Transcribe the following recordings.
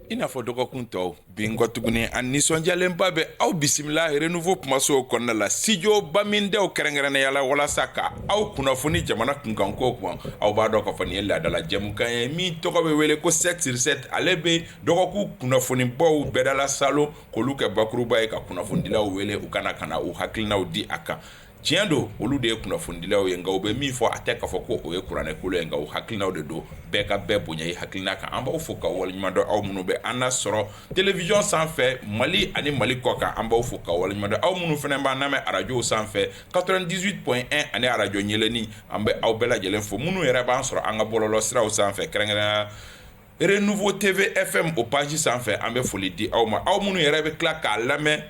I n'a fɔ dɔgɔkun tɔw bin kɔ tuguni a nisɔndiyalenba bɛ aw bisimila renouveau kumasow kɔnɔna la studio Bamindɛw kɛrɛnkɛrɛnnenya la walasa ka aw kunnafoni jamana kunkanko kuma aw b'a dɔn k'a fɔ nin ye laadala jɛmukan ye min tɔgɔ bɛ wele ko 7 sur 7 ale bɛ dɔgɔkun kunnafonibaw bɛɛdala salon k'olu kɛ bakuruba ye ka kunnafonidilaw wele u kana u hakilinaw di a kan tiɲɛ don olu de ye kunnafonidilaw ye nka u bɛ min fɔ a tɛ k'a fɔ ko o ye kuranɛkolo ye nka u hakilinaw de don bɛɛ ka bɛɛ bonya i hakilina kan an b'aw fo ka waleɲuman dɔn aw minnu bɛ an lasɔrɔ télévision sanfɛ Mali ani Mali kɔ kan an b'aw fo ka waleɲuman dɔn aw minnu fana b'an lamɛn radio sanfɛ 98.1 ani radio ɲɛlɛni an bɛ aw bɛɛ lajɛlen fo minnu yɛrɛ b'an sɔrɔ an ka bɔlɔlɔ siraw sanfɛ kɛrɛnkɛrɛnnenya Renouveau TV FM o page sanfɛ an bɛ foli di aw ma aw minnu yɛrɛ bɛ tila k'a lamɛn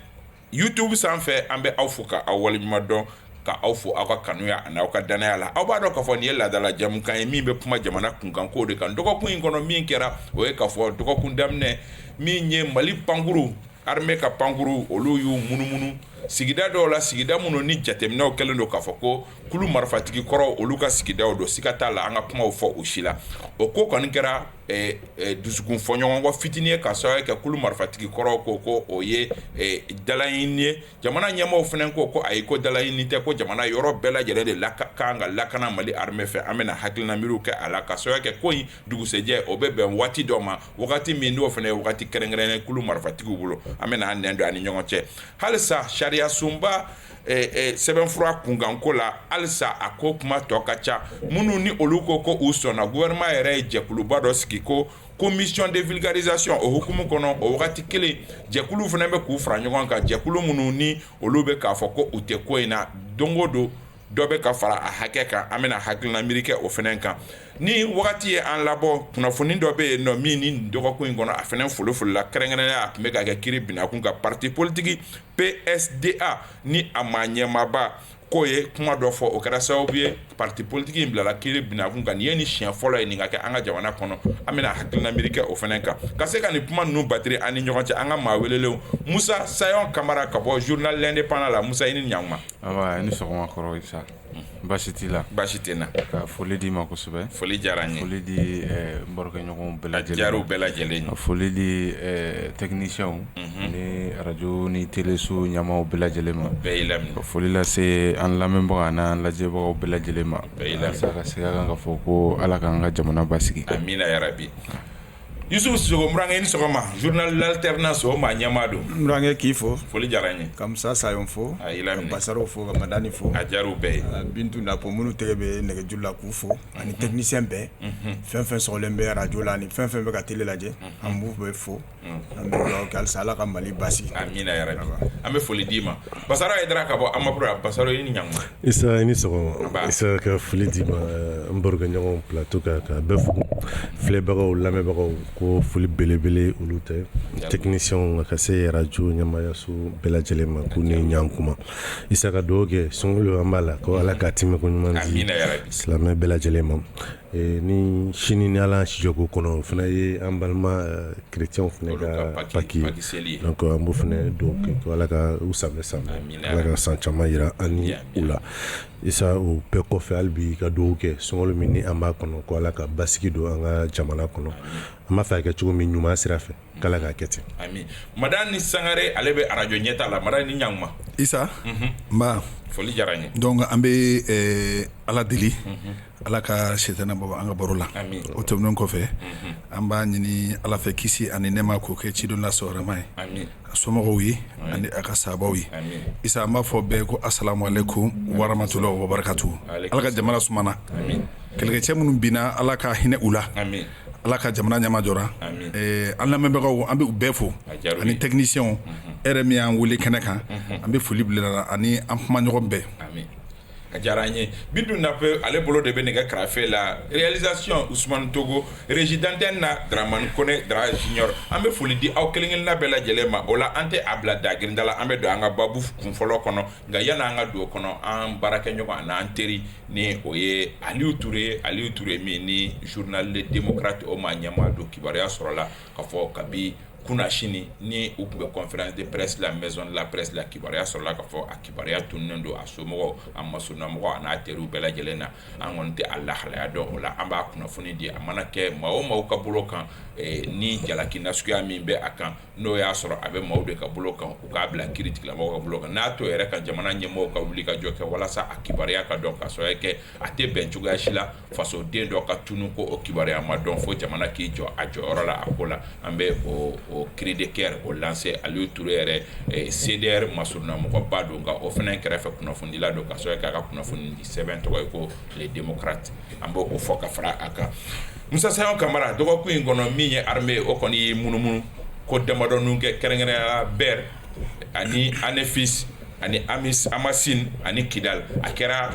YouTube sanfɛ an bɛ aw fo ka aw waleɲuman dɔn ka aw fo aw ka kanuya ani aw ka danaya la aw b'a dɔn k'a fɔ nin ye laadala jamukan ye min bɛ kuma jamana kunkanko de kan dɔgɔkun in kɔnɔ min kɛra o ye k'a fɔ dɔgɔkun daminɛ min ye Mali pankuru armée ka pankuru olu y'u munumunu sigida dɔw la sigida minnu ni jateminɛw kɛlen don k'a fɔ ko kulu marifatigi kɔrɔ olu ka sigidaw don siga t'a la an ka kumaw fɔ o si la o ko kɔni kɛra dusukun fɔɲɔgɔnkɔ fitinin ye ka sababu kɛ kulu marifatigi kɔrɔ ko o ye dalaɲini ye jamana ɲɛmaaw fana ko ayi ko dalaɲini tɛ ko jamana yɔrɔ bɛɛ lajɛlen de kan ka lakana Mali armée fɛ an bɛna hakilina miiriw kɛ a la ka sababu kɛ ko in dugusɛjɛ o bɛ bɛn waati dɔ ma wagati min n'o fana ye wagati kɛrɛnkɛrɛnnen kulu marifatigiw bolo an bɛna an nɛn don ani ɲɔgɔn cɛ halisa sariya sunba sɛbɛnfura kunkanko la halisa a ko kuma tɔ ka ca minnu ni olu ko u sɔnna gouvernement yɛrɛ ye jɛkuluba dɔ sigi ko commission de vulgarisation o hukumu kɔnɔ o wagati kelen jɛkulu fana bɛ k'u fara ɲɔgɔn kan jɛkulu minnu ni olu bɛ k'a fɔ ko u tɛ ko in na don o don dɔ bɛ ka fara a hakɛ kan an bɛna hakilina miiri kɛ o fana kan ni wagati ye an labɔ kunnafoni dɔ bɛ yen nɔ min ni dɔgɔkun in kɔnɔ a fana folofolo la kɛrɛnkɛrɛnnenya a tun bɛ ka kɛ kiiri binakun ka parti politique PSDA ni a maa ɲɛmaaba k'o ye kuma dɔ fɔ o kɛra sababu ye parti politique in bilala kiiri binakun kan nin ye nin siɲɛ fɔlɔ ye nin ka kɛ an ka jamana kɔnɔ an bɛna hakilina miiri kɛ o fana kan ka se ka nin kuma ninnu batiri an ni ɲɔgɔn cɛ an ka maa welelenw Musa Sayon Kamara ka bɔ journal l'Indépendant la Musa i ni ɲankuma i ni sɔgɔma kɔrɔ Isa baasi t'i la baasi tɛ na ka foli di ma kosɛbɛ foli diyara n ye foli di n barokɛɲɔgɔnw bɛɛ lajɛlen jariw bɛɛ lajɛlen ka foli di techniciens ni radio ni téléso ɲɛmaaw bɛɛ lajɛlen ma bɛɛ y'i laminɛ ka foli lase an lamɛnbaga n'an lajɛbagaw bɛɛ lajɛlen ma bɛɛ y'i laminɛ ka se ka kan ka fɔ ko Ala k'an ka jamana basigi amina yarabi Yusuf Sisogo Mrange ni sɔgɔma journal l'Alternance o maa ɲɛmaa don Mrange k'i fo foli diyara n ye ka Musa Sayon fo a y'i laminɛ ka Basaro fo ka Madani fo a diyar'u bɛɛ ye Bintu Napo minnu tɛgɛ bɛ nɛgɛjuru la k'u fo ani technicien bɛɛ fɛn fɛn sɔgɔlen bɛ radio la ani fɛn fɛn bɛ ka télé lajɛ an b'u bɛɛ fo an bɛ dugawu kɛ halisa Ala ka Mali basigi amina yarabi an bɛ foli d'i ma Basaro Aidara ka bɔ Amapura Basaro i ni ɲankuma Isa i ni sɔgɔma Isa ka foli d'i ma n barokɛɲɔgɔn plateau ka bɛɛ fo filɛbagaw lamɛnbagaw ko foli belebele olu tɛ techniciens ka se radio ɲɛmaayaso bɛɛ lajɛlen ma k'u ni ɲankuma Isa ka dugawu kɛ sunkalo an b'a la ko Ala ka timɛ ko ɲuman di silamɛ bɛɛ lajɛlen ma ni sini ni Ala si jɔ ko kɔnɔ o fana ye an balima chrétiens fana ka Paki donc an b'o fana dugawu kɛ ko Ala ka u samɛ Ala ka san caman yira an ni u la Isa o bɛɛ kɔfɛ hali bi ka dugawu kɛ sunkalo min ni an b'a kɔnɔ ko Ala ka basigi don an ka jamana kɔnɔ an b'a fɛ ka kɛ cogo min ɲuman sira fɛ k'Ala k'a kɛ ten amin Madani Sangare ale bɛ radio ɲɛta la Madani ni ɲankuma Isa nba foli diyara n ye donc an bɛ Ala deli Ala ka setana bɔ an ka baro la o tɛmɛnen kɔfɛ an b'a ɲini Ala fɛ kisi ani nɛɛma k'o kɛ cidon lasɔrɔma ye a somɔgɔw ye ani a ka sababu ye Isa an b'a fɔ bɛɛ ko assalamu alaikum wa rahmatullahi wa barakatuh Ala ka jamana sumana kɛlɛkɛcɛ minnu binna Ala ka hinɛ u la Ala ka jamana ɲɛma jɔra an lamɛnbagaw an bɛ u bɛɛ fo ani techniciens yɛrɛ min y'an wele kɛnɛ kan an bɛ foli bila ani an kumaɲɔgɔn bɛɛ a diyara n ye Bintu Napo ale bolo de bɛ nɛgɛ kɛrɛfɛ la réalisation Ousmane Togo régie d'antenne na Dramane Kone Dra Junior an bɛ foli di aw kelen-kelenna bɛɛ lajɛlen ma o la an tɛ a bila dagirinda la an bɛ don an ka babu kunfɔlɔ kɔnɔ nka yanni an ka don o kɔnɔ an baarakɛɲɔgɔn ani an teri ni o ye Aliyu Ture min ni journal Le Démocrate o maa ɲɛmaa don kibaruya sɔrɔla ka fɔ kabi kuna sini ni u tun bɛ conférence de presse la maison de la presse la kibaruya sɔrɔla k'a fɔ a kibaruya tununnen don a somɔgɔw a masonamɔgɔw a n'a teriw bɛɛ lajɛlen na an kɔni tɛ a lahalaya dɔn o la an b'a kunnafoni di a mana kɛ maa o maa ka bolo kan ni jalaki nasuguya min bɛ a kan n'o y'a sɔrɔ a bɛ maaw de ka bolo kan u k'a bila kiiri tigilamɔgɔw ka bolo kan n'a to yɛrɛ ka jamana ɲɛmɔgɔw ka wuli ka jɔ kɛ walasa a kibaruya ka dɔn ka sɔrɔ kɛ a tɛ bɛn cogoya si la fasoden dɔ ka tunu ko o kibaruya ma dɔn fo jamana k'i jɔ a jɔyɔrɔ la a ko la an bɛ o cri de guerre o lancer Aliyu Ture yɛrɛ CDR masonamɔgɔba don nka o fana kɛrɛfɛ kunnafonidila don ka sɔrɔ k'a ka kunnafoni di sɛbɛn tɔgɔ ye ko les démocrates an b'o fɔ ka fara a kan Musa Saɲɔn Kamara dɔgɔkun in kɔnɔ min ye armée o kɔni ye munumunu ko damadɔnu kɛ kɛrɛnkɛrɛnnenya BER ani ANEFIS ani Amasin ani Kidal a kɛra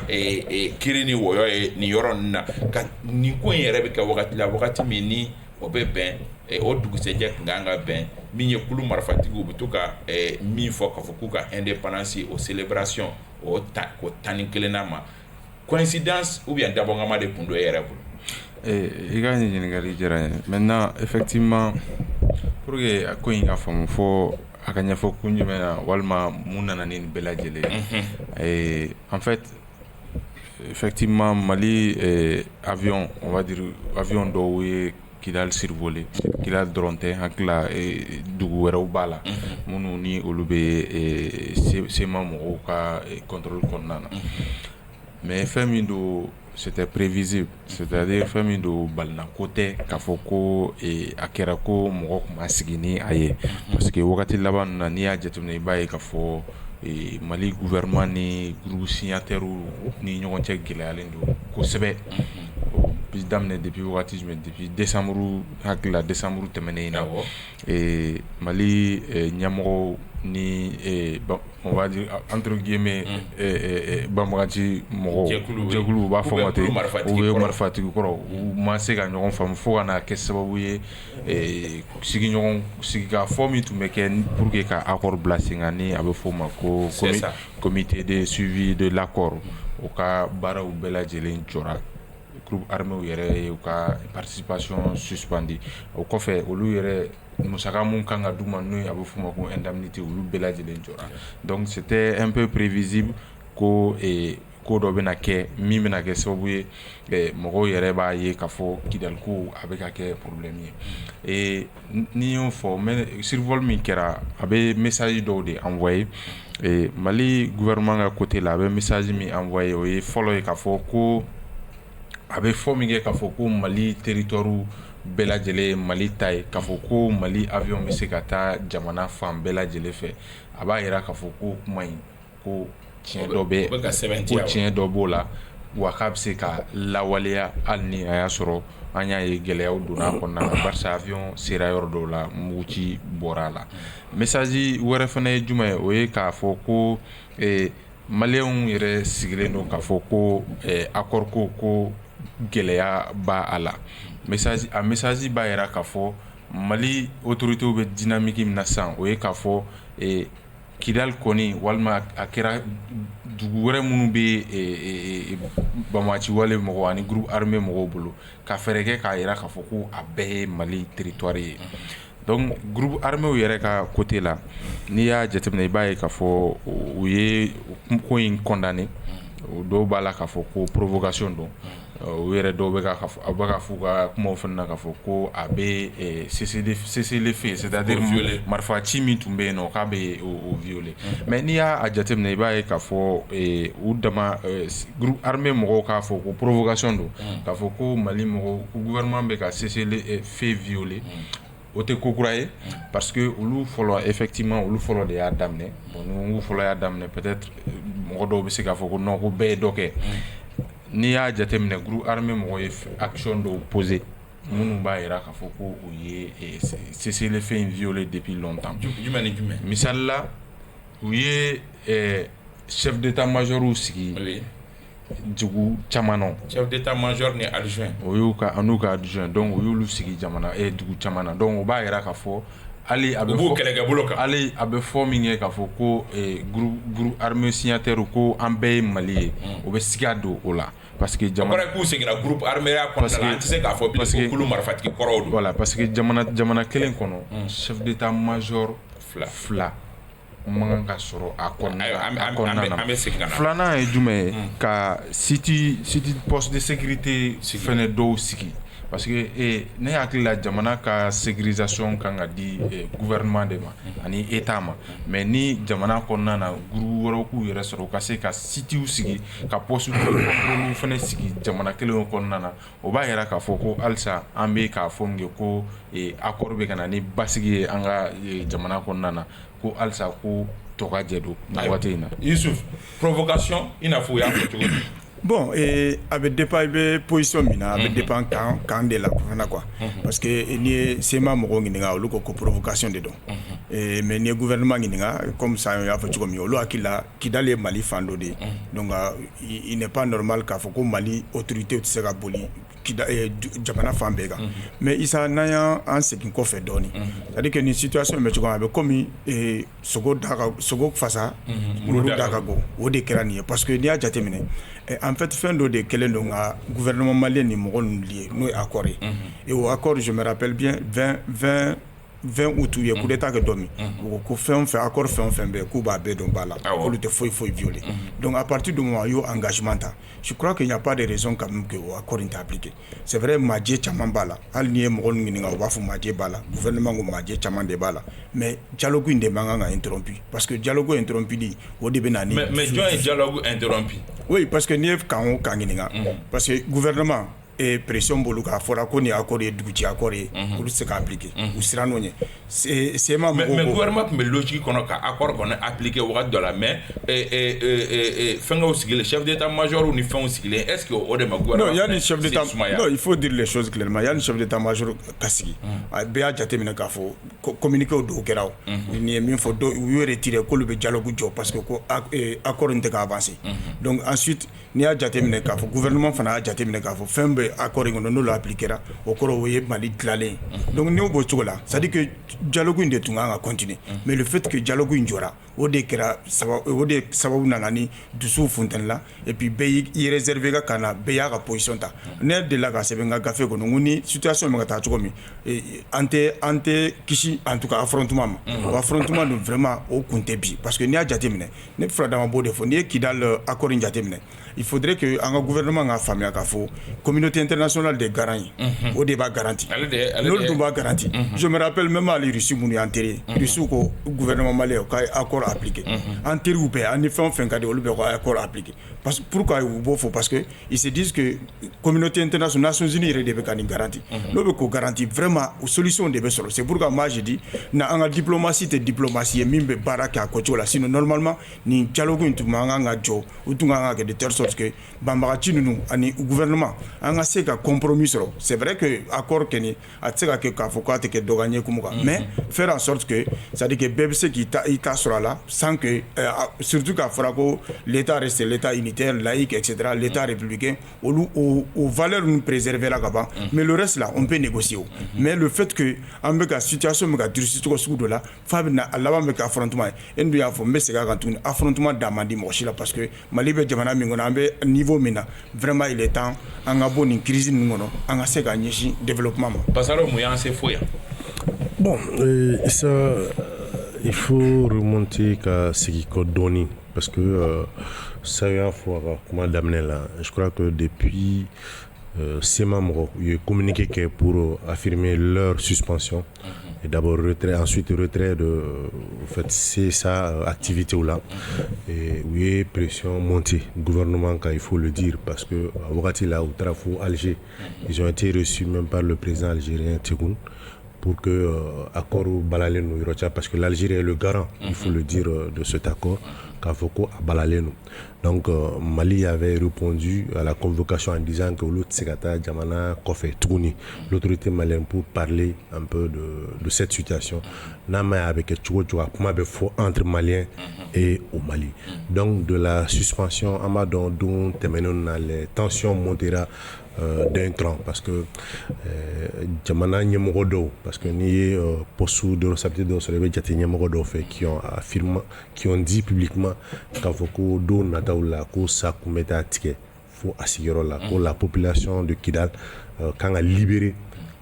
kiri ni wɔyɔ ye nin yɔrɔ ninnu na ka nin ko in yɛrɛ bɛ kɛ wagati la wagati min ni o bɛ bɛn o dugusɛjɛ kun kan ka bɛn min ye kulu marifatigiw bɛ to ka min fɔ k'a fɔ k'u ka indépendance o célébration o 11 ma coïncidence ou bien dabɔkama de kun do e yɛrɛ bolo. I ka ɲininkali diyara n ye maintenant effectivement pour que a ko in ka faamu fo a ka ɲɛfɔ kun jumɛn na walima mun nana ni nin bɛɛ lajɛlen en fait effectivement Mali avion on va dire avion dɔw ye Kidal survolé Kidal dɔrɔn tɛ hakila dugu wɛrɛw b'a la minnu ni olu bɛ sema mɔgɔw ka contrôle kɔnɔna na mais fɛn min do c'était prévisible c'est-à-dire fɛn min do balinako tɛ k'a fɔ ko a kɛra ko mɔgɔ tun ma sigi ni a ye parce que wagati laban ninnu na n'i y'a jateminɛ i b'a ye k'a fɔ Mali gouvernement ni groupe signataires ni ɲɔgɔn cɛ gɛlɛyalen don kosɛbɛ bi daminɛ depuis wagati jumɛn depuis décembre hakila décembre tɛmɛnen in na Mali ɲɛmɔgɔw ni on va dire entre guillemets banbagaci mɔgɔw jɛkulu u b'a fɔ ma ten u bɛ marifatigi kɔrɔ u ma se ka ɲɔgɔn faamu fo ka na kɛ sababu ye sigikafɔ min tun bɛ kɛ pour que ka accord bila sen kan ni a bɛ fɔ o ma ko comité de suivi de l'accord o ka baaraw bɛɛ lajɛlen jɔra groupe armé yɛrɛ u ka participation suspendue o kɔfɛ olu yɛrɛ musaka mun kan ka d'u ma n'o a bɛ fɔ o ma ko indemnité olu bɛɛ lajɛlen jɔra donc c'était un peu prévisible ko ko dɔ bɛna kɛ min bɛna kɛ sababu ye mɔgɔw yɛrɛ b'a ye k'a fɔ Kidal ko a bɛ ka kɛ problème ye ni y'o fɔ mais survol min kɛra a bɛ message dɔw de envoyé Mali gouvernement ka côté la a bɛ message min envoyé o ye fɔlɔ ye k'a fɔ ko a bɛ fɔ min kɛ k'a fɔ ko Mali territoire bɛɛ lajɛlen Mali ta ye k'a fɔ ko Mali avion bɛ se ka taa jamana fan bɛɛ lajɛlen fɛ a b'a yira k'a fɔ ko kuma in ko tiɲɛ dɔ b'o la wa k'a bɛ se ka lawaleya hali ni a y'a sɔrɔ an y'a ye gɛlɛyaw donna a kɔnɔna na barisa avion sera yɔrɔ dɔw la muguci bɔra a la message wɛrɛ fana ye jumɛn ye o ye k'a fɔ ko maliyɛnw yɛrɛ sigilen don k'a fɔ ko accord ko gɛlɛya b'a a la message b'a yira k'a fɔ Mali autorités bɛ dynamique min na sisan o ye k'a fɔ Kidal kɔni walima a kɛra dugu wɛrɛ minnu bɛ bamaci wale mɔgɔw ani groupe armé mɔgɔw bolo ka fɛɛrɛ kɛ k'a yira k'a fɔ ko a bɛɛ ye Mali territoire ye donc groupe armé yɛrɛ ka côté la n'i y'a jateminɛ i b'a ye k'a fɔ u ye ko in condamné dɔw b'a la k'a fɔ ko provocation don u yɛrɛ dɔw bɛ ka fɔ ka kumaw fana na k'a fɔ ko a bɛ cessez-le-feu c'est-à-dire marifa ci min tun bɛ yen nɔ k'a bɛ o violer mais n'i y'a jateminɛ i b'a ye k'a fɔ u dama groupe armé mɔgɔw k'a fɔ ko provocation don k'a fɔ ko Mali mɔgɔw ko gouvernement bɛ ka cessez-le-feu violer o tɛ ko kura ye parce que olu fɔlɔ effectivement olu fɔlɔ de y'a daminɛ bon ni olu fɔlɔ y'a daminɛ peut-être mɔgɔ dɔw bɛ se k'a fɔ ko non ko bɛɛ ye dɔ kɛ n'i y'a jateminɛ groupe armé mɔgɔw ye action dɔw posé minnu b'a yira k'a fɔ ko u ye cessez-le-feu in violé depuis longtemps jumɛn ni jumɛn misali la u ye chef d'état-major sigi dugu caman na chef d'état-major ni adjoint o y'u ka an'u ka adjoint donc u y'olu sigi jamana dugu caman na donc o b'a yira k'a fɔ hali a bɛ fɔ kɛlɛkɛ bolo kan hali a bɛ fɔ min kɛ k'a fɔ ko groupe armé signataire ko an bɛɛ ye Mali ye o bɛ siga don o la parce que jamana ko segina groupe armé ya kon la anti se ka fo bi ko kulu marfatiki koro do voilà parce que jamana kelen kono chef d'état major fla mangan ka sɔrɔ a kɔnɔna na filanan ye jumɛn ye ka siti poste de sécurité fɛnɛ dɔw sigi parce que ne hakili la jamana ka sécurisation kan ka di gouvernement de ma ani état ma mais ni jamana kɔnɔna na groupe wɛrɛw k'u yɛrɛ sɔrɔ u ka se ka sitiw sigi ka poste de contrôle fɛnɛ sigi jamana kelen kɔnɔna na o b'a yira k'a fɔ ko halisa an bɛ k'a fɔ min kɛ ko accord bɛ ka na ni basigi ye an ka jamana kɔnɔna na ko halisa ko tɔgɔ jɛ don waati in na. Yusuf, provocation i n'a fɔ o y'a fɔ cogo di. Bon, a bɛ dépend i bɛ position min na a bɛ dépend kan de la fana quoi parce que n'i ye sema mɔgɔw ɲininka olu ko provocation de don mais n'i ye gouvernement ɲininka comme ça y'a fɔ cogo min olu hakili la Kidal ye Mali fan dɔ de ye donc il n'est pas normal k'a fɔ ko Mali autorité tɛ se ka boli jamana fan bɛɛ kan mais isa n'an y'an segin kɔfɛ dɔɔni c'est à dire que nin situation in bɛ cogo min a bɛ komi sogo fasa muru da ka go o de kɛra nin ye parce que n'i y'a jateminɛ en fait fɛn dɔ de kɛlen don ka gouvernement malien ni mɔgɔ ninnu lié n'o ye accord ye et au accord je me rappelle bien 20 août u ye coup d'état kɛ dɔ min u ko fɛn o fɛn accord fɛn o fɛn bɛ k'u b'a bɛɛ dɔn ba la k'olu tɛ foyi violer donc à partir du moment u y'o engagement ta je crois qu'il n'y a pas de raison quand même que o accord in tɛ appliqué c'est vrai majɛ caman b'a la hali n'i ye mɔgɔ ninnu ɲininka u b'a fɔ majɛ b'a la gouvernement ko majɛ caman de b'a la mais dialogue in de man kan ka interrompu parce que dialogue interrompu di o de bɛ na ni mais jɔn ye dialogue interrompu oui parce que n'i ye kan o kan ɲininka parce que gouvernement pression bolo k'a fɔra ko nin accord ye duguci accord ye olu tɛ se ka appliquer u siran n'o ɲɛ sema mɔgɔw mais gouvernement tun bɛ logique kɔnɔ ka accord kɔni appliquer wagati dɔ la mais fɛnkɛw sigilen chef d'état major ni fɛnw sigilen est ce que o de ma gouvernement non yanni chef d'état non il faut dire les choses clairement yanni chef d'état major ka sigi bɛɛ y'a jateminɛ k'a fɔ communiqué dɔw kɛra o ni ye min fɔ dɔw u y'o retiré k'olu bɛ dialogue jɔ parce que ko accord in tɛ ka avancer donc ensuite n'i y'a jateminɛ k'a fɔ gouvernement fana y'a jateminɛ k'a fɔ fɛn bɛ accord in kɔnɔ n'olu appliquera o kɔrɔ o ye Mali dilanlen donc n'o b'o cogo la c'est à dire que dialogue in de tun kan ka continuer mais le fait que dialogue in jɔra o de kɛra sababu nana ni dusuw funtɛnila et puis bɛɛ y'i réserver ka kan na bɛɛ y'a ka position ta ne delila ka sɛbɛn n ka gafe kɔnɔ n ko ni situation bɛ ka taa cogo min an tɛ kisi en tout cas affrontement ma o affrontement dun vraiment o kun tɛ bi parce que n'i y'a jateminɛ ne bɛ fɛ dama b'o de fɔ n'i ye Kidal accord in jateminɛ il faudrait que an ka gouvernement ka faamuya k'a fɔ communauté internationale de garant ye o de b'a garanti n'olu dun b'a garanti je me rappelle même ali Russie minnu y'an teri ye Russie ko gouvernement malien ka accord appliqué an teriw bɛɛ ani fɛn o fɛn ka di olu bɛ ka accord appliqué parce que pourquoi u b'o fɔ parce que ils se disent que communauté internationale Nations Unies yɛrɛ de bɛ ka nin garanti n'o bɛ k'o garanti vraiment solution de bɛ sɔrɔ c'est pourquoi moi je dis na an ka diplomatie tɛ diplomatie ye min bɛ baara kɛ a kɛcogo la sinon normalement nin dialogue in tun man kan ka jɔ u tun kan ka kɛ de telle sorte que banbagaci ninnu ani gouvernement an ka se ka compromis sɔrɔ c'est vrai que accord kɛni a tɛ se ka kɛ k'a fɔ k'a tɛ kɛ dɔgɔɲɛ kumu kan mais faire en sorte que c'est à dire que bɛɛ bɛ se k'i ta sɔrɔ a la sans que surtout k'a fɔra ko l'état reste l'état unitaire laïque etc l'état républicain olu o valeur ninnu préserver la ka ban mais le reste là on peut négocier o mais le fait que an bɛ ka situation bɛ ka durci cogo sugu dɔ la f'a bɛ na a laban bɛ kɛ affrontement ye e dun y'a fɔ n bɛ segin a kan tuguni affrontement da man di mɔgɔ si la parce que Mali bɛ jamana min kɔnɔ an bɛ niveau min na vraiment il est temps an ka bɔ nin crise ninnu kɔnɔ an ka se ka ɲɛsin développement ma. Basaro mun y'an se fo yan. Bon, ça, il faut remonter qu'à Sigiko Doni, parce que ça y a fois comment d'amener là. Je crois que depuis ces membres, ils ont communiqué pour affirmer leur suspension. Et d'abord retrait, ensuite retrait de en fait, c'est sa activité là. Et oui, pression montée. Gouvernement, il faut le dire, parce que à Ouagati là, au Trafou, Alger, ils ont été reçus même par le président algérien Tegoun pour que accord Balaleno parce que l'Algérie est le garant, il faut le dire, de cet accord. Kafoko à Balaleno. Donc Mali avait répondu à la convocation en disant que l'autre Sekata Djamana Kofe Touni, l'autorité malienne, pour parler un peu de cette situation. Nama avec Tchoukoua entre Maliens et au Mali. Donc de la suspension, Amadon dont les tensions montera d'un cran parce que Djamana Nyemogodo, parce que ni Possou de Rosapti de Solevé Djati Nyemogodo fait qui ont affirmé, qui ont dit publiquement Kafoko do Nataoula ko Sakumeta Tike fo a sigiyɔrɔ la ko la population de Kidal kan ka libérer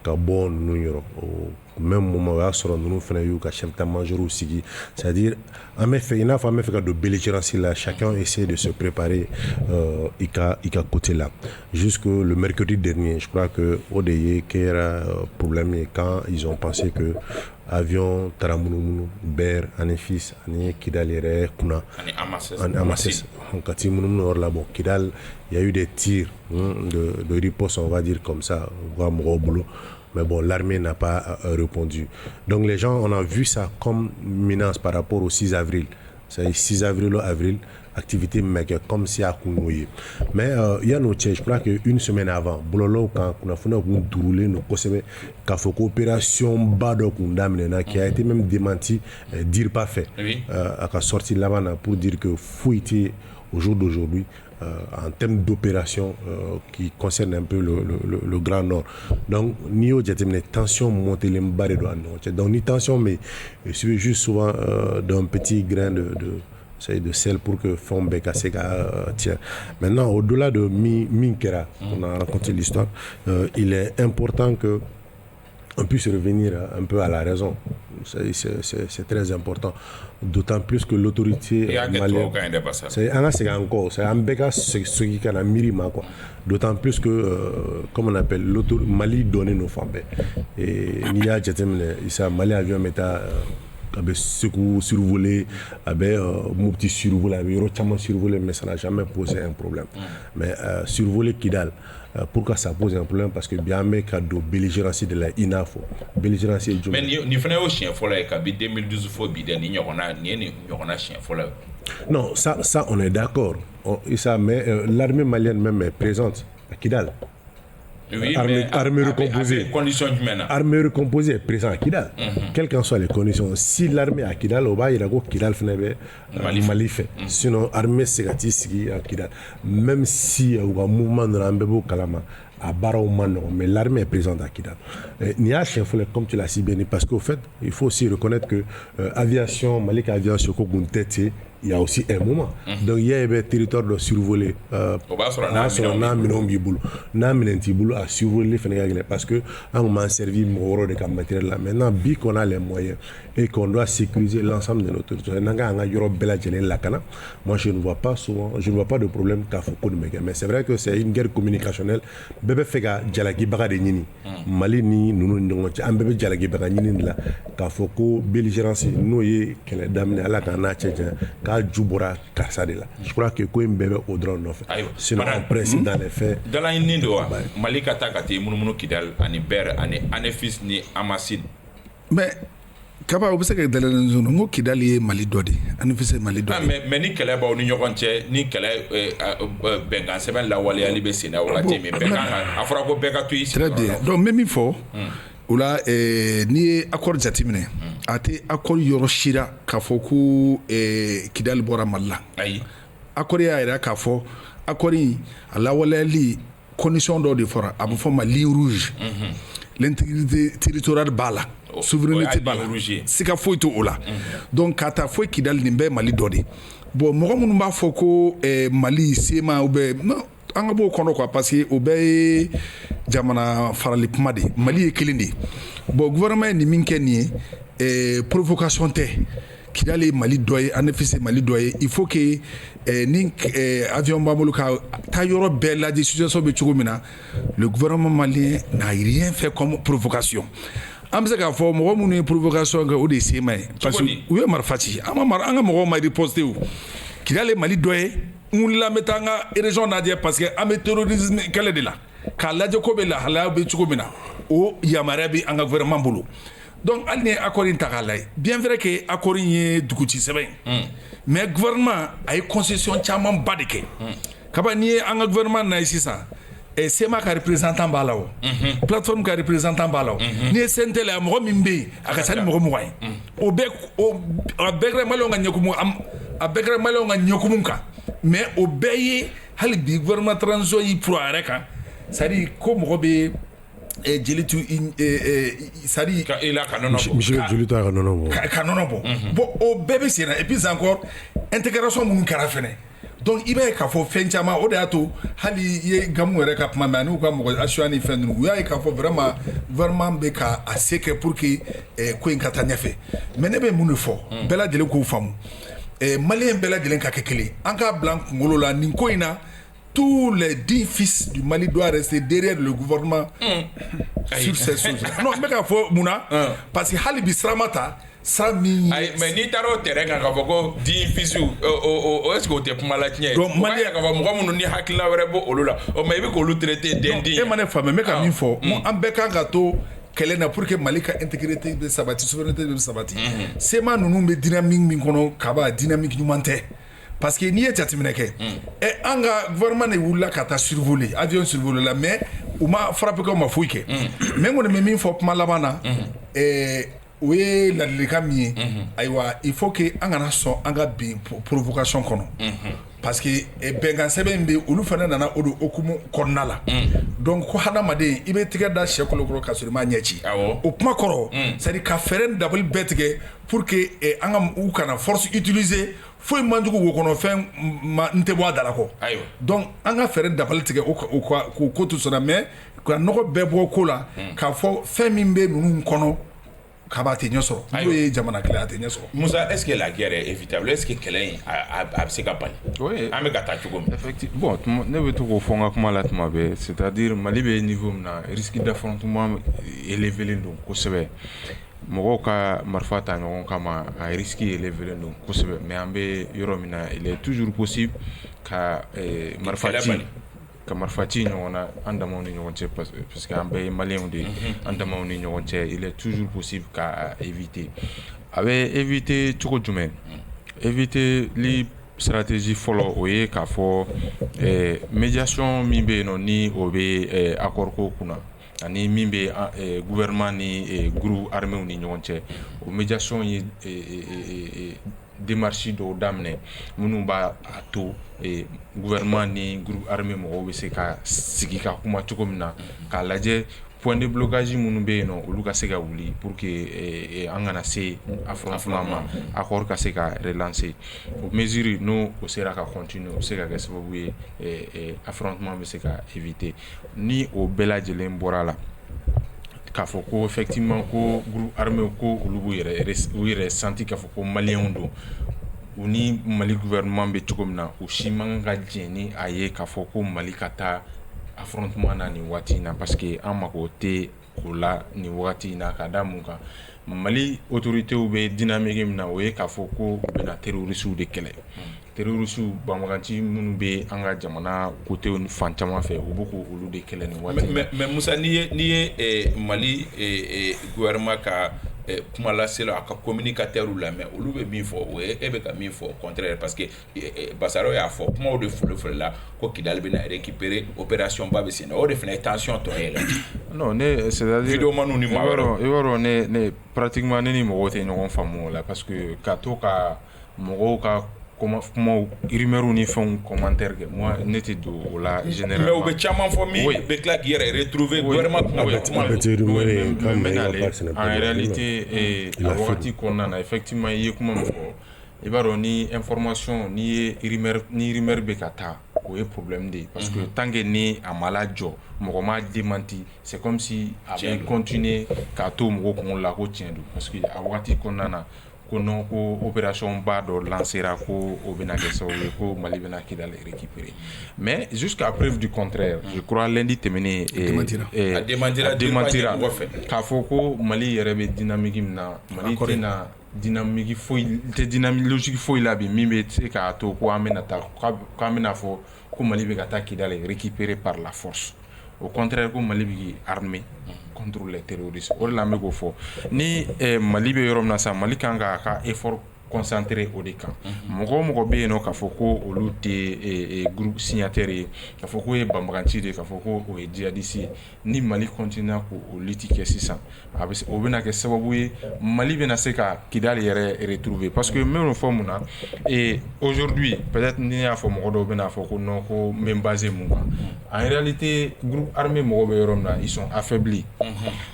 ka bɔ ninnu yɔrɔ au même moment o y'a sɔrɔ ninnu fana y'u ka chef d'état-major sigi, c'est-à-dire an bɛ fɛ i n'a fɔ an bɛ fɛ ka don belligérance la, chacun essaie de se préparer i ka côté là. Jusque le mercredi dernier, je crois que o de ye kɛra problème ye quand ils ont pensé que avion taara munumunu Ber ani Fils ani Kidal yɛrɛ kunna ani Amases ka ti munumunu yɔrɔ la. Bon, Kidal, il y a eu des tirs de riposte, on va dire comme ça, voire mɔgɔw bolo. Mais bon, l'armée n'a pas répondu. Donc les gens, on a vu ça comme menace par rapport au 6 avril. C'est 6 avril ou avril, activité mec comme si à Kounoye. Mais il y a nos tchèques, je crois qu'une semaine avant, Bololo, quand on a fait un déroulé, nous avons fait une coopération Bado Kundamena qui a été même démenti, dire pas fait. A sorti là-bas pour dire que fouillé au jour d'aujourd'hui. En termes d'opération qui concerne un peu le Grand Nord. Donc, ni au diatemne tension monter les barres de Nord. Donc, ni tension, mais il suffit juste souvent d'un petit grain de sel pour que fond Bekaseka tient. Maintenant, au-delà de Minkera, on a raconté l'histoire, il est important que on puisse revenir un peu à la raison. C'est très important. D'autant plus que l'autorité malienne... D'autant plus que, comme on appelle, Mali donne nos femmes. Et il y a Mali avion méta... avait survolé, avait mon petit survolé, avait entièrement survolé, mais ça n'a jamais posé un problème. Mais survoler Kidal, pourquoi ça pose un problème? Parce que bien mais cadeau belligérance de la INAFO, belligérance du. Mais ni fana au chien folle kabi 2012 fo bidé ni nyona chien folle. Non, ça on est d'accord. Mais l'armée malienne même est présente à Kidal. Oui, armée recomposée. Armée recomposée est présente à Kidal. Quelles qu'en soient les conditions. Si l'armée à Kidal, au bas, il y a Kidal Mali fait. Sinon, l'armée c'est à Kidal. Même si il y a un mouvement de l'Ambebo Kalama à Baromano, mais l'armée est présente à Kidal. N'y a chien folle comme tu l'as si bien dit, parce qu'au fait, il faut aussi reconnaître que aviation, Malik Aviation, Koguntete, il y a aussi un moment. Donc il y a un territoire de survoler. À survoler parce que on m'a servi mon de matériel là. Maintenant, bien qu'on a les moyens et qu'on doit sécuriser l'ensemble de notre territoire. Moi, je ne vois pas souvent, je ne vois pas de problème qu'à Foucault de Méga. Mais c'est vrai que c'est une guerre communicationnelle. Bébé Fega, Djalaki Baga de Nini, Mali ni nous un bébé Djalaki Baga Nini là, qu'à Foucault, belligérance, nous y qu'elle est damnée à la Kana Tchédien. Je crois que quoi bébé au drone non fait. Sinon en principe dans les faits. Dans la Nindo, Mali Katakati, Mounou Kidal, ani Ber, ani Fils ni Amasid. Mais Kaba obse que dans la zone ngo Kidal est Mali dodi, ani Fils Mali dodi. Mais ni kele ba ni nyokonche ni kele bengan seben la wale ali be sina wala temi bengan afra ko beka tu ici. Très bien. Donc même il faut oula ni accord jatimine ate accord yoroshira kafoku Kidal bora malla ayi accord ya ira kafo accord ala wala li condition do de fora abu foma ligne rouge l'intégrité territoriale bala souveraineté bala sika foito ola donc kata foi Kidal nimbe Mali dodi bon mo mun ba foko Mali sema ube non anga bo kono quoi parce que obey jamana farali pumade Mali e kelindi bon gouvernement ni minkeni provocation te Kidal est Mali doye en effet c'est Mali doye il faut que ni avion bamolo ka ta yoro bella de situation be chugomina le gouvernement malien n'a rien fait comme provocation amza ka fo mo munu provocation ga odi semay parce que oui marfati anga mo ma riposte ou Kidal est Mali doye on la metanga région nadia parce que am terrorisme kala de là ka la ko be la hala be chugomina o yamarabi anga gouvernement bolo. Donc, il y a un accord intégré. Bien vrai que l'accord est du coup, c'est bien. Mais le gouvernement a une concession tellement badike. Quand il y a un gouvernement ici, c'est ma représentant balao. Plateforme qui représentant balao. Ni sentel à moi mimbe, à kasani moi moi. Au bec malonga nyokumu, à bec malonga nyokumunka. Mais au bec, hali big gouvernement transition y pro areka. Ça dit comme robé. Et Djelitu sadi il a kanonobo Michel Djelitu a kanonobo bon au bébé c'est et puis encore intégration mun karafene donc i b'a ye k'a fɔ fɛn caman o de y'a to hali i ye gamu yɛrɛ ka kuma mɛn ani u ka mɔgɔ asuwa ni fɛn ninnu u y'a ye k'a fɔ vraiment bɛ ka a se kɛ pour que ko in ka taa ɲɛfɛ mais ne bɛ mun de fɔ bɛɛ lajɛlen k'u faamu maliyɛn bɛɛ lajɛlen ka kɛ kelen an k'a bila an kunkolo la nin ko in na tous les 10 fils du Mali doivent rester derrière le gouvernement sur ces choses. Non, mais k'a fɔ mun na parce que hali bi sira ma ta sira min ayi mais n'i taara o terrain kan k'a fɔ ko 10 fils o est ce que o tɛ kuma la tiɲɛ ye o b'a yira k'a fɔ mɔgɔ minnu ni hakilina wɛrɛ b'o olu la o mais i bɛ k'olu traiter den den e ma ne faamu n bɛ ka min fɔ an bɛɛ kan ka to kɛlɛ na pour que Mali ka intégrité bɛ sabati souveraineté bɛ sabati sema ninnu bɛ dynamique min kɔnɔ kaba dynamique ɲuman tɛ parce que n'i ye jateminɛ kɛ an ka gouvernement de wulila ka taa survoler avion survoler la mais u ma frappe kɛ u ma foyi kɛ mais n kɔni bɛ min fɔ kuma laban na o ye ladilikan min ye ayiwa il faut que an kana sɔn an ka bin provocation kɔnɔ parce que bɛnkan sɛbɛn bɛ olu fana nana o de okumu kɔnɔna la donc ko hadamaden i bɛ tigɛ da sɛ kolokolo ka sɔrɔ i m'a ɲɛ ci o kuma kɔrɔ c'est à dire ka fɛɛrɛ dabali bɛɛ tigɛ pour que an ka u kana force utiliser foyi man jugu wo kɔnɔ fɛn n tɛ bɔ a dala kɔ donc an ka fɛɛrɛ dabali tigɛ k'o ko to sɔrɔ mais ka nɔgɔ bɛɛ bɔ ko la k'a fɔ fɛn min bɛ ninnu kɔnɔ kaba tɛ ɲɛ sɔrɔ n'o ye jamana kɛlɛ a tɛ ɲɛ sɔrɔ. Musa est ce que la guerre est évitable, est ce que kɛlɛ in a bɛ se ka bali an bɛ ka taa cogo min. Effectivement bon ne bɛ to k'o fɔ n ka kuma la tuma bɛɛ c'est à dire Mali bɛ niveau min na risque d'affrontement élevé don kosɛbɛ mɔgɔw ka marifa ta ɲɔgɔn kama a risque élevé don kosɛbɛ mais an bɛ yɔrɔ min na il est toujours possible ka marifa ci ɲɔgɔn na an damaw ni ɲɔgɔn cɛ parce que an bɛɛ ye maliyɛnw de ye an damaw ni ɲɔgɔn cɛ il est toujours possible k'a éviter a bɛ éviter cogo jumɛn éviter li stratégie fɔlɔ o ye k'a fɔ médiation min bɛ yen nɔ ni o bɛ accord ko kunna ani min bɛ gouvernement ni groupe armés ni ɲɔgɔn cɛ o médiation ye démarche dɔw daminɛ minnu b'a to gouvernement ni groupe armé mɔgɔw bɛ se ka sigi ka kuma cogo min na k'a lajɛ point de blocage minnu bɛ yen nɔ olu ka se ka wuli pour que an kana se affrontement ma accord ka se ka relancer o mesure n'o o sera ka continuer o bɛ se ka kɛ sababu ye affrontement bɛ se ka éviter ni o bɛɛ lajɛlen bɔra la k'a fɔ ko effectivement ko groupe armé ko olu b'u yɛrɛ senti k'a fɔ ko maliyɛnw don u ni Mali gouvernement bɛ cogo min na u si man ka jɛn ni a ye k'a fɔ ko Mali ka taa affrontement na nin waati in na parce que an mako tɛ o la nin waati in na ka da mun kan Mali autorités bɛ dynamique min na o ye k'a fɔ ko u bɛna terroristes de kɛlɛ terroristes banbagaci minnu bɛ an ka jamana côté ni fan caman fɛ u bɛ k'olu de kɛlɛ nin waati in na. mais Musa n'i ye Mali gouvernement ka kuma lasela a ka communicateurs lamɛn olu bɛ min fɔ o ye e bɛ ka min fɔ contraire parce que Basaro y'a fɔ kumaw de fɔlɔ la ko Kidali bɛna récupérer opération ba bɛ sen na o de fana ye tension tɔ ye la. non ne c'est à dire vidéoman ni maa wɛrɛ i b'a dɔn ne pratiquement ne ni mɔgɔw tɛ ɲɔgɔn faamu o la parce que ka to ka mɔgɔw ka kumaw rumeurs ni fɛnw commentaire kɛ moi ne tɛ don o la généralement. mais u bɛ caman fɔ min bɛ tila k'i yɛrɛ retrouver gouvernement tun bɛ kuma en réalité a wagati kɔnɔna na effectivement i ye kuma min fɔ i b'a dɔn ni information ni rumeur bɛ ka taa o ye problème de ye parce que tant que ni a ma lajɔ mɔgɔ m'a démenti c'est comme si a bɛ continuer k'a to mɔgɔw kunkolo la ko tiɲɛ don parce que a wagati kɔnɔna na ko non ko opération ba dɔ lancera ko o bɛna kɛ sababu ye ko Mali bɛna Kidali récupérer mais jusqu'à preuve du contraire je crois lundi tɛmɛnen a démentira k'a fɔ ko Mali yɛrɛ bɛ dynamique min na Mali tɛna dynamique foyi tɛ dynamique logique foyi la bi min bɛ se k'a to ko an bɛna taa k'an bɛna fɔ ko Mali bɛ ka taa Kidali récupérer par la force au contraire ko Mali bɛ armé contre les terroristes o de la an bɛ k'o fɔ ni Mali bɛ yɔrɔ min na sisan Mali kan k'a ka effort concentré o de kan mɔgɔ mɔgɔ bɛ yen nɔ k'a fɔ ko olu tɛ groupe signataire ye k'a fɔ k'o ye banbagaci de ye k'a fɔ ko o ye djihadiste ye ni Mali continue k'o lutte kɛ sisan o bɛna kɛ sababu ye Mali bɛna se ka Kidali yɛrɛ retrouver parce que n bɛ n'o fɔ mun na aujourd'hui peut-être ni y'a fɔ mɔgɔ dɔw bɛna fɔ ko non ko n bɛ basé mun kan en réalité groupe armé mɔgɔw bɛ yɔrɔ min na ils sont affaiblis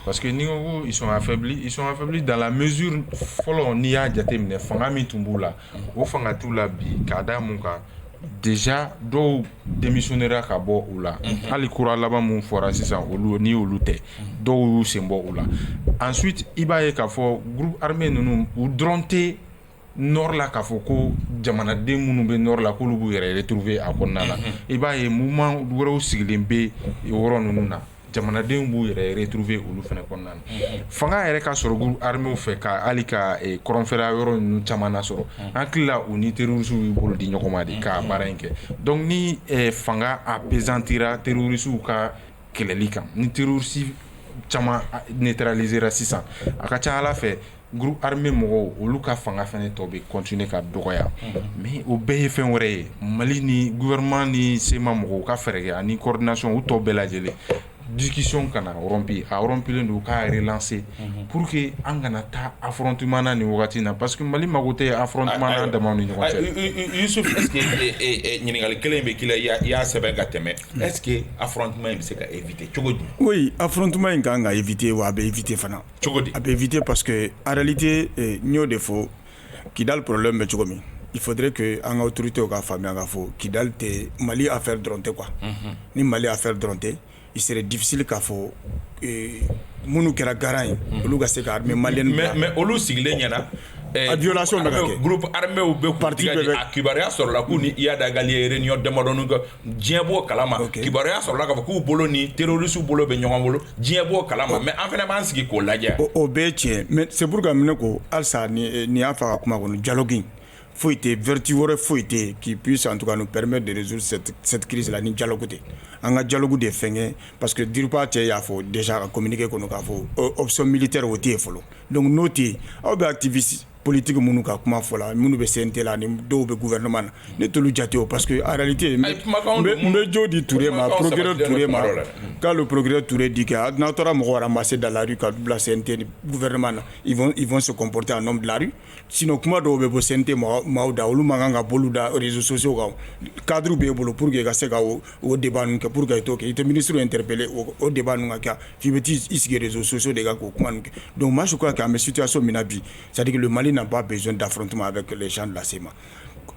parce que ni ko ils sont affaiblis dans la mesure fɔlɔ n'i y'a jateminɛ fanga min tun b'u la o fanga t'u la bi k'a da mun kan déjà dɔw démissionnera ka bɔ u la hali kura laban mun fɔra sisan olu ni olu tɛ dɔw y'u sen bɔ u la ensuite i b'a ye k'a fɔ groupe armé ninnu u dɔrɔn tɛ nord la k'a fɔ ko jamanaden minnu bɛ nord la k'olu b'u yɛrɛ retrouver a kɔnɔna la i b'a ye mouvement wɛrɛw sigilen bɛ yɔrɔ ninnu na jamanadenw b'u yɛrɛ retrouver olu fana kɔnɔna na fanga yɛrɛ ka sɔrɔ groupe armé fɛ ka hali ka kɔrɔnfɛla yɔrɔ ninnu caman nasɔrɔ an hakilila u ni terroristes y'u bolo di ɲɔgɔn ma de ka baara in kɛ donc ni fanga apesantira terroristes ka kɛlɛli kan ni terroristes caman neutralisera sisan a ka ca ala fɛ groupe armé mɔgɔw olu ka fanga fɛnɛ tɔ bɛ continuer ka dɔgɔya mais o bɛɛ ye fɛn wɛrɛ ye mali ni gouvernement ni sema mɔgɔw ka fɛɛrɛ kɛ ani coordination u tɔ bɛɛ lajɛlen discussion kana rompi a rompilen don k'a relancer pour que an kana taa affrontement na ni wagati na parce que mali mago tɛ affrontement na damaw ni ɲɔgɔn cɛ Yusuf est-ce que ɲininkali kelen bɛ k'i la i y'a sɛbɛn ka tɛmɛ est-ce que affrontement in bɛ se ka éviter cogo di oui affrontement in kan ka éviter wa a bɛ éviter fana cogo di a bɛ éviter parce que en réalité n y'o de fɔ Kidal problème bɛ cogo min il faudrait que an ka autorités ka faamuya k'a fɔ Kidal tɛ Mali affaire dɔrɔn tɛ quoi ni Mali affaire dɔrɔn tɛ il serait difficile k'a fɔ minnu kɛra garant ye olu ka se ka armée malienne mais olu sigilen ɲɛna a violation bɛ ka kɛ groupe armé bɛ parti a kibaruya sɔrɔla k'u ni Iyad Agali ye réunion damadɔni kɛ diɲɛ b'o kalama kibaruya sɔrɔla k'a fɔ k'u bolo ni terroristes bolo bɛ ɲɔgɔn bolo diɲɛ b'o kalama mais an fana b'an sigi k'o lajɛ o bɛɛ tiɲɛ mais c'est pour que minɛ ko halisa ni y'a fɔ a ka kuma kɔnɔ dialogue foyi tɛ vertu wɛrɛ foyi tɛ qui puisse en tout cas nous permettre de résoudre cette crise là ni dialogue tɛ an ka dialogue de fɛngɛ parce que DIRPA cɛ y'a fɔ déjà ka communiqué kɔnɔ k'a fɔ option militaire o tɛ yen fɔlɔ donc n'o tɛ yen aw bɛ activiste politique minnu ka kuma fɔ la minnu bɛ CNT la ni dɔw bɛ gouvernement na ne t'olu jate o parce que en réalité n bɛ jo di Touré ma procureur Touré ma quand le procureur Touré dit que n'aw taara mɔgɔ ramasser dans la rue ka bila CNT ni gouvernement na ils vont se comporter en homme de la rue sinon kuma dɔw bɛ bɔ CNT maaw da olu man kan ka bɔ olu da réseaux sociaux kan cadre b'e bolo pour que ka se ka o débat ninnu kɛ pour que i t'o kɛ i tɛ ministre interpellé o débat ninnu ka kɛ f'i bɛ t'i sigi réseaux sociaux de kan k'o kuma ninnu kɛ donc moi je crois qu'an bɛ situation min na bi c'est-à-dire que le Mali n'a pas besoin d'affrontement avec les gens de la CEMA.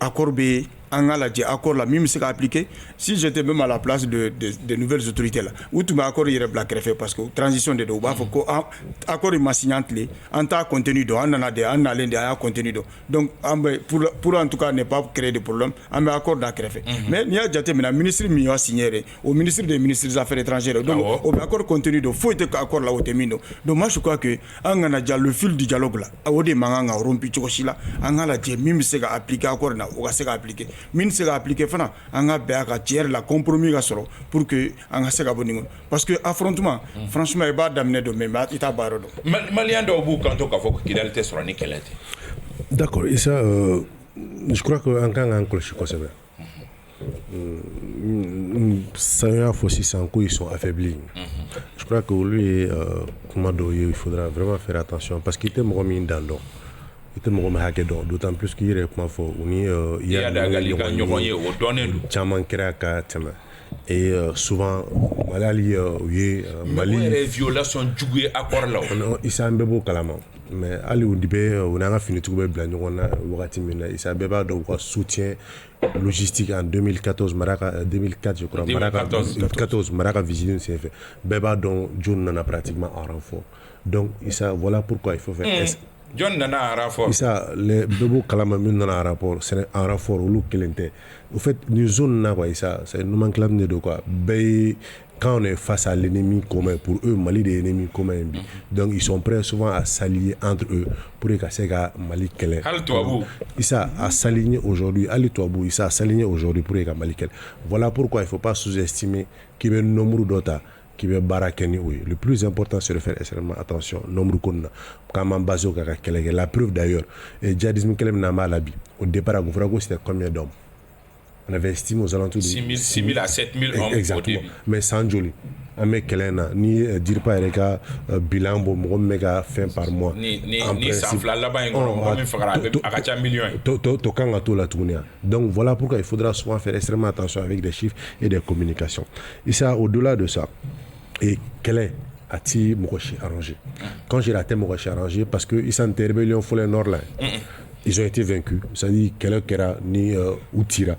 Accord B, accord là, même si appliqué, si j'étais même à la place de nouvelles autorités là, où tu m'as accord il black refait parce que transition de deux, accord il m'a signé en tant contenu d'eau, en a contenu d'eau. Donc pour en tout cas ne pas créer de problème, on met accord d'accord fait. Mais il y a déjà le ministre m'a signé au ministre des Affaires étrangères. Donc on met accord contenu d'eau, faut être accord là au termino. Donc moi je crois que on a déjà le fil du dialogue là, au des manganga rompi chokoshila, on a la même c'est appliqué accord là, on va se appliquer. Min se ka appliquer fana an ka bɛn a ka tiers la compromis ka sɔrɔ pour que an ka se ka bɔ nin kɔnɔ parce que affrontement franchement i b'a daminɛ dɔn mais i t'a baara dɔn malien dɔw b'u kanto k'a fɔ ko Kidal tɛ sɔrɔ ni kɛlɛ tɛ d'accord et ça je crois que an kan k'an kɔlɔsi kosɛbɛ ça y'a fɔ sisan ko ils sont affaiblis je crois que olu ye kuma dɔw ye il faudra vraiment faire attention parce que i tɛ mɔgɔ min dan dɔn i tɛ mɔgɔ min hakɛ dɔn d'autant plus qu'il yɛrɛ kuma fɔ u ni Iyad Agali ka ɲɔgɔn ye o dɔnnen don caman kɛra ka tɛmɛ et souvent Mali u ye Mali yɛrɛ violation jugu ye accord la o Isa an bɛɛ b'o kalama mais hali u bɛ u n'an ka finitigiw bɛ bila ɲɔgɔn na wagati min na Isa bɛɛ b'a dɔn u ka soutien logistique en 2014 2004 je crois 2014 Maraka vigile senfɛ bɛɛ b'a dɔn John nana pratiquement en renfort donc Isa voilà pourquoi il faut faire John nana en renfort. Isa les bebo kalama min nana en rapport c'est en renfort olu kelen tɛ au fait ni zone na quoi Isa c'est une nomenclature de quoi bɛɛ quand on est face à l'ennemi commun pour eux Mali est l'ennemi commun donc ils sont prêts souvent à s'allier entre eux pour que se ka Mali kɛlɛ Isa a s'aligner aujourd'hui Ali Touabou Isa a s'aligner aujourd'hui pour que Mali kɛlɛ voilà pourquoi il faut pas sous-estimer qu'il y a un nombre d'autres qui veut barakeni oui le plus important c'est de faire extrêmement attention nombre konna kama bazo ka kelege la preuve d'ailleurs et djihadisme kelem na malabi au départ à Goufrago c'était combien d'hommes on avait estimé aux alentours de 6 000 à 7 000 hommes exactement mais sans joli ame kelena ni DIRPA reka bilan bo mo mega fin par mois ni sanfla là-bas mo mi fagara akacha millions to kanga to la tunia donc voilà pourquoi il faudra souvent faire extrêmement attention avec des chiffres et des communications et ça au-delà de ça et quel est Ati Mokoshi arrangé quand j'ai raté Mokoshi arrangé parce que ils sont rébellion faut le nord là ils ont été vaincus. C'est-à-dire kɛlɛ kɛra ni u tira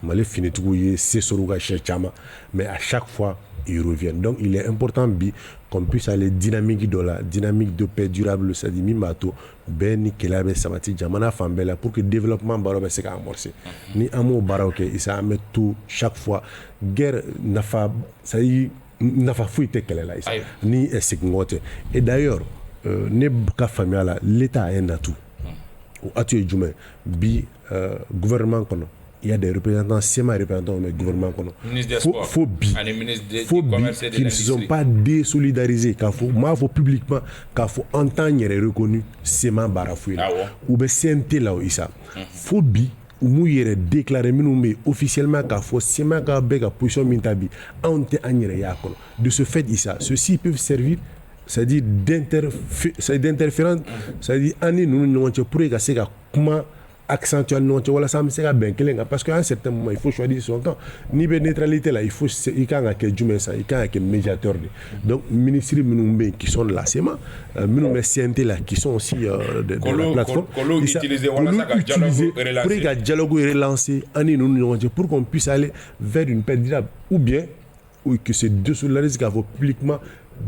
Mali finitigiw ye se sɔrɔ u ka sɛ caman, mais à chaque fois ils reviennent. Donc il est important qu'on puisse aller dynamique de paix durable, c'est-à-dire min b'a to bɛɛ ni kɛlɛ bɛ sabati jamana fan bɛɛ la pour que développement baaraw bɛ se ka amorcer. Ni an m'o baaraw kɛ isa an bɛ to chaque fois guerre nafa, c'est-à-dire nafa foyi tɛ kɛlɛ la isa ni seginkɔ tɛ. Et d'ailleurs ne ka faamuya la l'État a un atout. O atout ye jumɛn bi gouvernement kɔnɔ il y a des représentants, SEMA représentants mais gouvernement kɔnɔ. Faut bi qu'ils ne se sont pas désolidarisés k'a fɔ m'a fɔ publiquement k'a fɔ en tant yɛrɛ reconnu SEMA baara foyi la u bɛ CNT la o isa faut bi u m'u yɛrɛ déclarer minnu bɛ officiellement k'a fɔ SEMA ka bɛ ka position min ta bi anw tɛ an yɛrɛ y'a kɔnɔ. De ce fait isa ceux-ci peuvent servir, c'est-à-dire d'interférence, c'est-à-dire ani ninnu ɲɔgɔn cɛ pour ka se ka kuma accentuer ɲɔgɔn cɛ walasa an bɛ se ka bɛn kelen kan parce qu'à un certain moment il faut choisir son camp. N'i bɛ neutralité la il kan ka kɛ jumɛn sa i kan ka kɛ médiateur de. Donc ministres minnu bɛ yen qui sont de la SEMA minnu bɛ CNT la qui sont aussi de la plateforme k'olu utiliser pour ka dialogue relancer ani ninnu ɲɔgɔn cɛ pour qu'on puisse aller vers une paix durable ou bien que se désolidarise k'a fɔ publiquement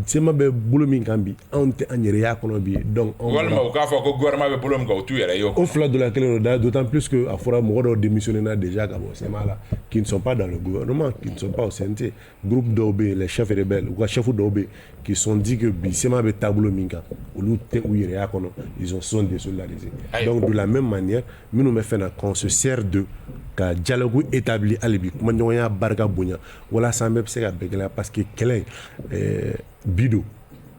SEMA bɛ bolo min kan bi anw tɛ an yɛrɛ y'a kɔnɔ bi donc walima u k'a fɔ ko gouvernement bɛ bolo min kan o t'u yɛrɛ ye o fila dɔ la kelen do d'autant plus que a fɔra mɔgɔ dɔw démissionné na déjà ka bɔ SEMA la qui ne sont pas dans le gouvernement, qui ne sont pas au CNT. Groupe dɔw bɛ yen les chefs rebelles u ka chefs dɔw bɛ yen qui sont dit que bi SEMA bɛ taabolo min kan olu tɛ u yɛrɛ y'a kɔnɔ, ils sont désolidarisés. Donc de la même manière minnu bɛ fɛn na qu'on se sert de ka dialogue établi hali bi kuma ɲɔgɔnya barika bonya walasa an bɛɛ bɛ se ka bɛn kɛlɛ parce que kɛlɛ bido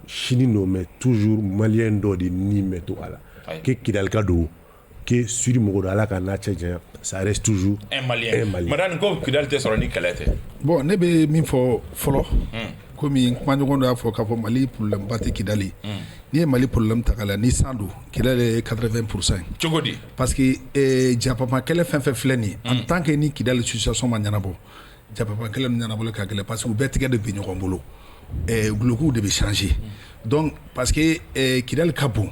sini no mais toujours malien dɔ de ni mɛto a la ke Kidal ka do ke suri mɔgɔ do ala ka n'a cɛ janya ça reste toujours un malien. Madame ko Kidal tɛ sɔrɔ ni kɛlɛ tɛ. Bon ne bɛ min fɔ fɔlɔ komi kuma ɲɔgɔn dɔ y'a fɔ k'a fɔ Mali problème ba tɛ Kidali n'i ye Mali problème ta k'a la ni san don Kidal ye 80%. Cogo di? Parce que japapa kɛlɛ fɛn fɛn filɛ nin ye en tant que ni Kidali situation ma ɲɛnabɔ japapa kɛlɛ min ɲɛnabɔli ka gɛlɛn parce que u bɛɛ tigɛ de bɛ ɲɔgɔn bolo. Gloku de be changer donc parce que Kidal ka bon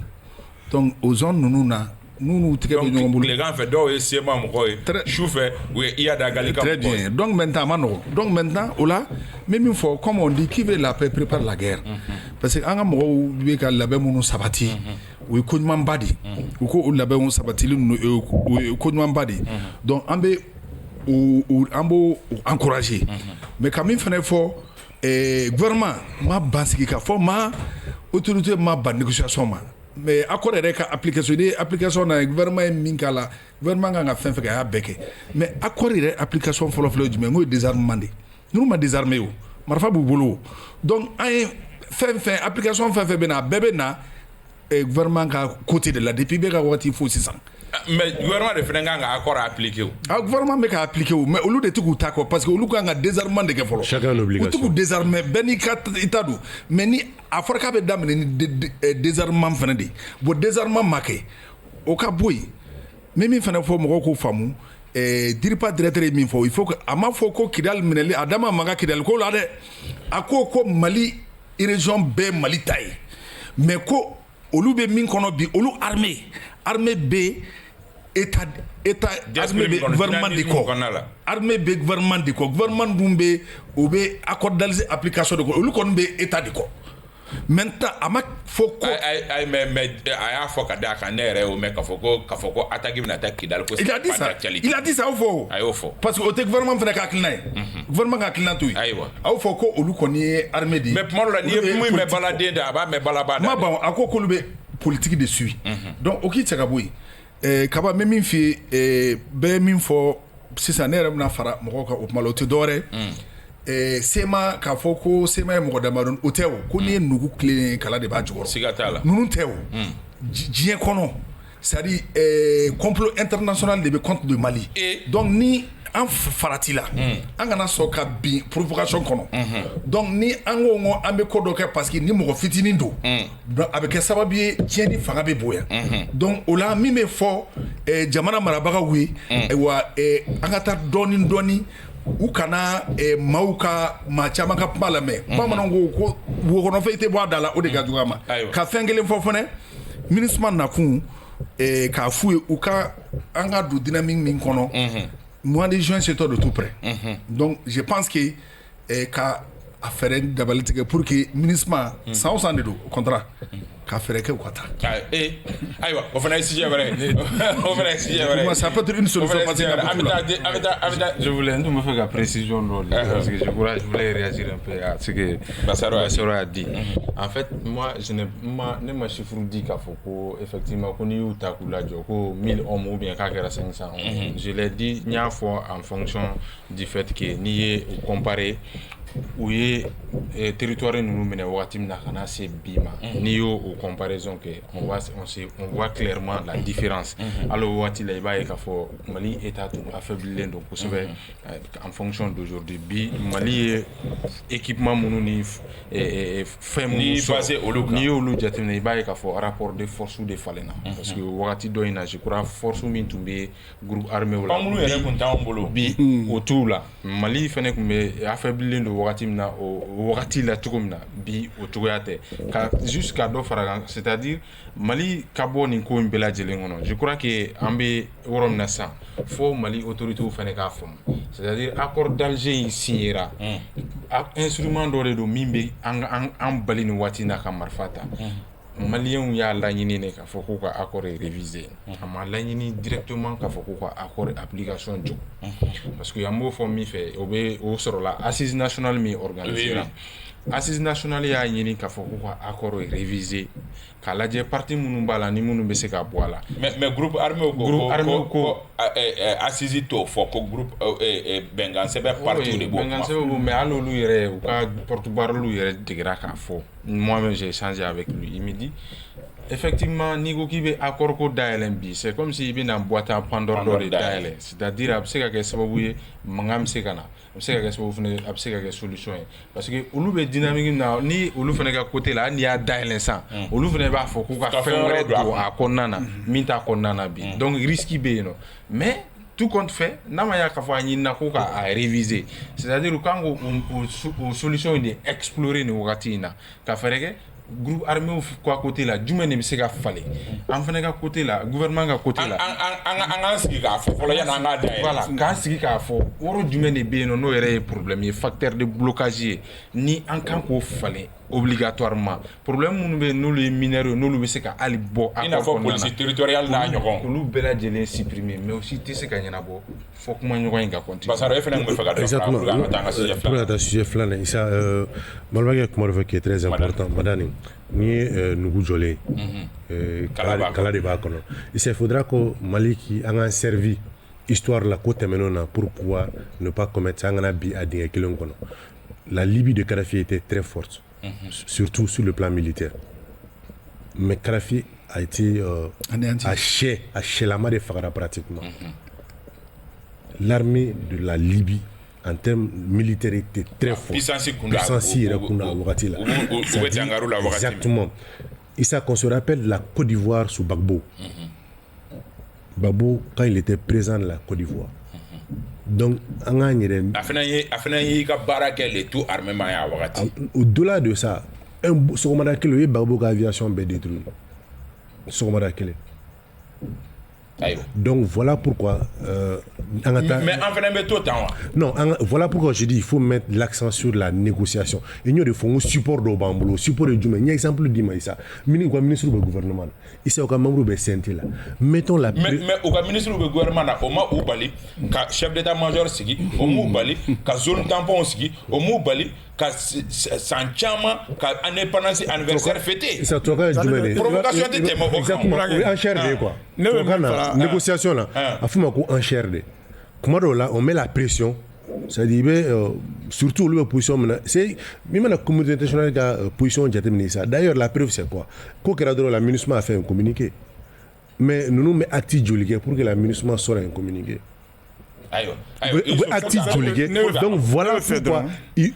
donc aux zones nununa nunu tigɛ bɛ ɲɔgɔn bolo tilegan fɛ dɔw ye SEMA mɔgɔ ye sufɛ u ye Iyada Gali ka très bien donc maintenant ma nɔgɔ donc maintenant o la mais min fɔ comme on dit qui veut la paix prépare la guerre parce que an ka mɔgɔw bɛ ka labɛn minnu sabati o ye ko ɲumanba de u ko o labɛnw sabatili ninnu o ye ko ɲumanba de donc an bɛ an b'o encourager mais ka min fana fɔ gouvernement ma ban sigi ka fɔ ma autorité ma ban négociation ma mais accord yɛrɛ ka application na gouvernement ye min k'a la gouvernement kan ka fɛn fɛn kɛ a y'a bɛɛ kɛ mais accord yɛrɛ application fɔlɔ-fɔlɔ ye jumɛn n ko ye désarmement de ninnu ma désarmer o marifa b'u bolo o donc an ye fɛn application fɛn fɛn bɛ na a bɛɛ bɛ na gouvernement ka côté de la depuis bɛɛ ka waati fo sisan. Mais gouvernement de fɛnɛ kan ka accord appliquer o. Gouvernement bɛ ka appliquer o mais olu de tɛ k'u ta kɔ parce que olu kan ka désarmement de kɛ fɔlɔ. Chacun l'obligation. U tɛ k'u désarmer bɛɛ n'i ka i ta don mais ni a fɔra k'a bɛ daminɛ ni désarmement fɛnɛ de bon désarmement ma kɛ o ka bɔ yen mais min fɛnɛ fɔ mɔgɔw k'o faamu diripa directeur ye min fɔ il faut que a ma fɔ ko Kidal minɛli a da ma maga Kidal ko la dɛ a ko Mali région bɛɛ Mali ta ye mais ko olu bɛ min kɔnɔ bi olu armée bɛ État armée bɛ gouvernement de kɔ armée bɛ gouvernement de kɔ gouvernement dun bɛ o bɛ accordaliser application de kɔ olu kɔni bɛ État de kɔ maintenant a ma fɔ ko ayi mais a y'a fɔ ka da kan ne yɛrɛ y'o mɛn k'a fɔ ko attaque bɛna taa Kidal ko il a dit ça aw fɔ a y'o fɔ parce que o tɛ gouvernement fana ka hakilina ye gouvernement ka hakilina to yen ayiwa aw fɔ ko olu kɔni ye armée de ye mais tuma dɔ la n'i ye mun mɛn baladen da a b'a mɛn balaba da ma ban a ko k'olu bɛ politique de suit donc o k'i cɛ ka bɔ yen kaba n bɛ min f'i ye bɛɛ min fɔ sisan ne yɛrɛ bɛna fara mɔgɔw kan o kuma la o tɛ dɔwɛrɛ SEMA k'a fɔ ko SEMA ye mɔgɔ damadɔ o tɛ o ko n'i ye nugu tilen kala de b'a jukɔrɔ siga t'a la ninnu tɛ o diɲɛ kɔnɔ c'est à dire complot international de bɛ contre de Mali donc ni an farati la an kana sɔn ka bin provocation kɔnɔ donc ni an ko n ko an bɛ ko dɔ kɛ parce que ni mɔgɔ fitinin don donc a bɛ kɛ sababu ye tiɲɛni fanga bɛ bonya donc o la min bɛ fɔ jamana marabagaw ye wa an ka taa dɔɔni u kana maaw ka maa caman ka kuma lamɛn bamananw ko wokɔnɔfɛn i tɛ bɔ a da la o de ka jugu a ma ka fɛn kelen fɔ fana MINUSMA nakun k'a f'u ye u ka an ka don dynamique min kɔnɔ mois de juin c'est de tout près donc je pense que ka a fɛɛrɛ dabali tigɛ pour que MINUSMA san o san de don contrat ka fɛɛrɛ kɛ u ka taa ayiwa o fana ye sujet wɛrɛ o fana ye sujet wɛrɛ ça peut être une solution parce que je voulais me faire la précision parce que je voulais réagir un peu à ce que Bassaro a dit. En fait, moi, je n'ai pas chiffre dit qu'à Foko, effectivement, qu'on y a eu Takula Djoko, 1000 hommes ou bien 500 hommes. Je l'ai dit, il y a fois en fonction du fait que n'y est comparé. Où est territoire nous mène Watim Nakana c'est Bima. Nio aux comparaisons que on voit clairement la différence. Alors Wati Laiba et Kafo Mali est affaibli donc vous savez en fonction d'aujourd'hui bi Mali équipement mononif et fait ni basé au local ni au local Laiba et Kafo rapport de force ou de falena parce que Wati doina je crois force ou min tomber groupe armé ou la bi autour là Mali fait que affaibli wagati na o wagati la cogo min na bi o cogoya tɛ ka jusqu'à dɔ fara kan c'est-à-dire Mali ka bɔ nin ko in bɛɛ lajɛlen kɔnɔ je crois que an bɛ yɔrɔ min na sisan fo Mali autorités fana k'a faamu c'est-à-dire accord d'Alger in signera instrument dɔ de don min bɛ an bali nin waati na ka marifa ta Maliens y'a laɲini ne k'a fɔ k'u ka accord révisé a ma laɲini directement k'a fɔ k'u ka accord application jɔ parce que an b'o fɔ min fɛ o bɛ o sɔrɔla assise nationale min organisé assise nationale y'a ɲini k'a fɔ k'u ka accord révisé k'a lajɛ parti minnu b'a la ni minnu bɛ se ka bɔ a la mais groupe armé ko assise t'o fɔ ko groupe bɛnkan sɛbɛn parti de b'o bɛnkan sɛbɛn mais hali olu yɛrɛ u ka porte-parole yɛrɛ degera k'a fɔ moi-même j'ai échangé avec lui il me dit effectivement ni ko k'i bɛ accord ko dayɛlɛ bi c'est comme si i bɛna boîte à Pandore dɔ de dayɛlɛ c'est-à-dire a bɛ se ka kɛ sababu ye mankan bɛ se ka na a bɛ se ka kɛ sababu fana a bɛ se ka kɛ solution ye parce que olu bɛ dynamique na ni olu fana ka côté la hali n'i y'a dayɛlɛ san olu fana b'a fɔ k'u ka fɛn wɛrɛ don a kɔnɔna na min t'a kɔnɔna na bi donc risque bɛ yen nɔ mais tout compte fait n'a ma y'a k'a fɔ a ɲinina ko k'a réviser c'est-à-dire u kan k'o solution de explorer nin wagati in na ka fɛɛrɛ kɛ groupe armé ka côté la jumɛn de bɛ se ka falen an fana ka côté la gouvernement ka côté la an k'an sigi k'a fɔ fɔlɔ yanni an k'a dayɛlɛ voilà k'an sigi k'a fɔ yɔrɔ jumɛn de bɛ yen nɔ n'o yɛrɛ ye problème ye facteur de blocage ye ni an kan k'o falen obligatoirement problème minnu bɛ yen n'olu ye mineurs ye n'olu bɛ se ka hali bɔ i n'a fɔ police territoriale n'a ɲɔgɔn olu bɛɛ lajɛlen supprimer mais aussi tɛ se ka ɲɛnabɔ fɔ kuma ɲɔgɔn in ka continuer Bassaro e fana tun bɛ fɛ ka dɔ fara pour que an ka taa an ka sujet filanan pour ka taa sujet filanan Isa Malibakɛ kuma dɔ fɔ qui est très important Madani ni ye nugu jɔlen kala de b'a kɔnɔ il faudra que Mali ki an k'an servi histoire la ko tɛmɛnenw na pour pouvoir ne pas commettre an kana bi a dingɛ kelen kɔnɔ la Libye de Kadhafi était très forte surtout sur le plan militaire mais Kadhafi a été à Chelama de fagara pratiquement l'armée de la Libye en termes militaires était très fort puissance yɛrɛ kunda wagati la exactement Issa qu'on se rappelle la Côte d'Ivoire sous Gbagbo Gbagbo quand il était président de la Côte d'Ivoire donc an k'an yɛrɛ a fana y'i ka baara kɛ le tout armement ye a wagati au-delà de ça sɔgɔmada kelen o ye Gbagbo ka aviation bɛɛ détruit sɔgɔmada kelen donc voilà pourquoi mais en fait mais tout temps non voilà pourquoi je dis il faut mettre l'accent sur la négociation et nous de fond support do bambolo support de jumɛn exemple di ma Isa ministre du gouvernement Isa au membre be senti là mettons la mais au ministre du gouvernement o ma ou bali ka chef d'état-major sigi o mu bali ka zone tampon sigi o mu bali ka san caman ka indépendance anniversaire fêté Isa to ka jumɛn provocation de thème exactement enchère de quoi négociation là a fuma ko enchère de kuma dɔw la on met la pression c'est-à-dire surtout olu bɛ position min na c'est min mana communauté internationale ka position jateminɛ ça d'ailleurs la preuve c'est quoi ko kɛra dɔrɔn la MINUSMA a fait un communiqué mais ninnu bɛ acte joli kɛ pour que la MINUSMA sorte un communiqué acte joli kɛ donc voilà pourquoi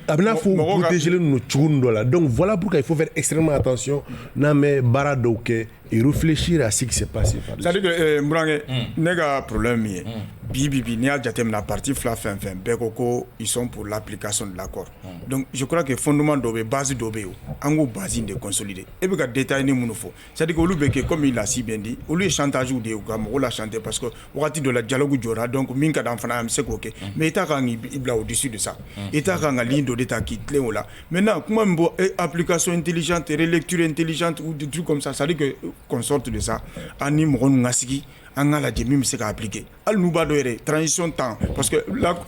a bɛna fɔ protéger ninnu cogo dɔ la donc voilà pourquoi il faut faire extrêmement attention n'an bɛ baara dɔw kɛ et réfléchir à ce qui s'est passé c'est-à-dire que Mburange ne ka problème min ye Bibi ni a jatem na partie fla fin bekoko ils sont pour l'application de l'accord. Donc je crois que fondement dobe base dobe ango base de consolider. Et be ka détail ni munufo. C'est-à-dire que Olubeke comme il a si bien dit, au lieu chantage ou de ko la chanter parce que wakati de la dialogue jora donc minka d'enfant am se ko ke. Mais état kan ibla au-dessus de ça. État kan ligne de l'état qui clé là. Maintenant comment mbo application intelligente, relecture intelligente ou des trucs comme ça, ça dit que qu'on sorte de ça. Ani mo ngasigi anga la demi se ka appliquer. Al nous ba doere transition temps parce que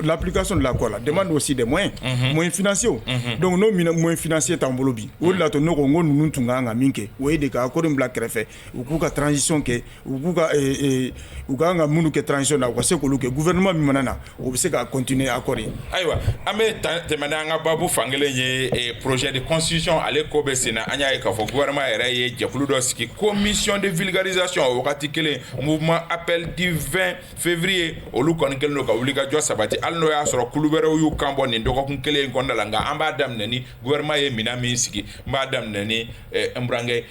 l'application de l'accord là demande aussi des moyens, moyens financiers. Donc nos moyens financiers tambolobi. Ou la to no ko ngonu ntunga nga minke. Ou de ka accord mbla krefe. Ou ku ka transition ke ou ku ka ou ka nga munu ke transition na ko se ko luke gouvernement mi manana o se ka continuer accord. Aywa ame temana nga babu fangele ye projet de constitution ale ko be sena anya ka fo gouvernement era ye jekulu do ski commission de vulgarisation wakati kele mouvement appel du 20 février olu kon kel no ka wulika jo sabati alno ya soro kulubere yu kambo ni ndoko kun kele ngonda langa amba dam nani gouvernement ye minami siki mba dam nani mbrange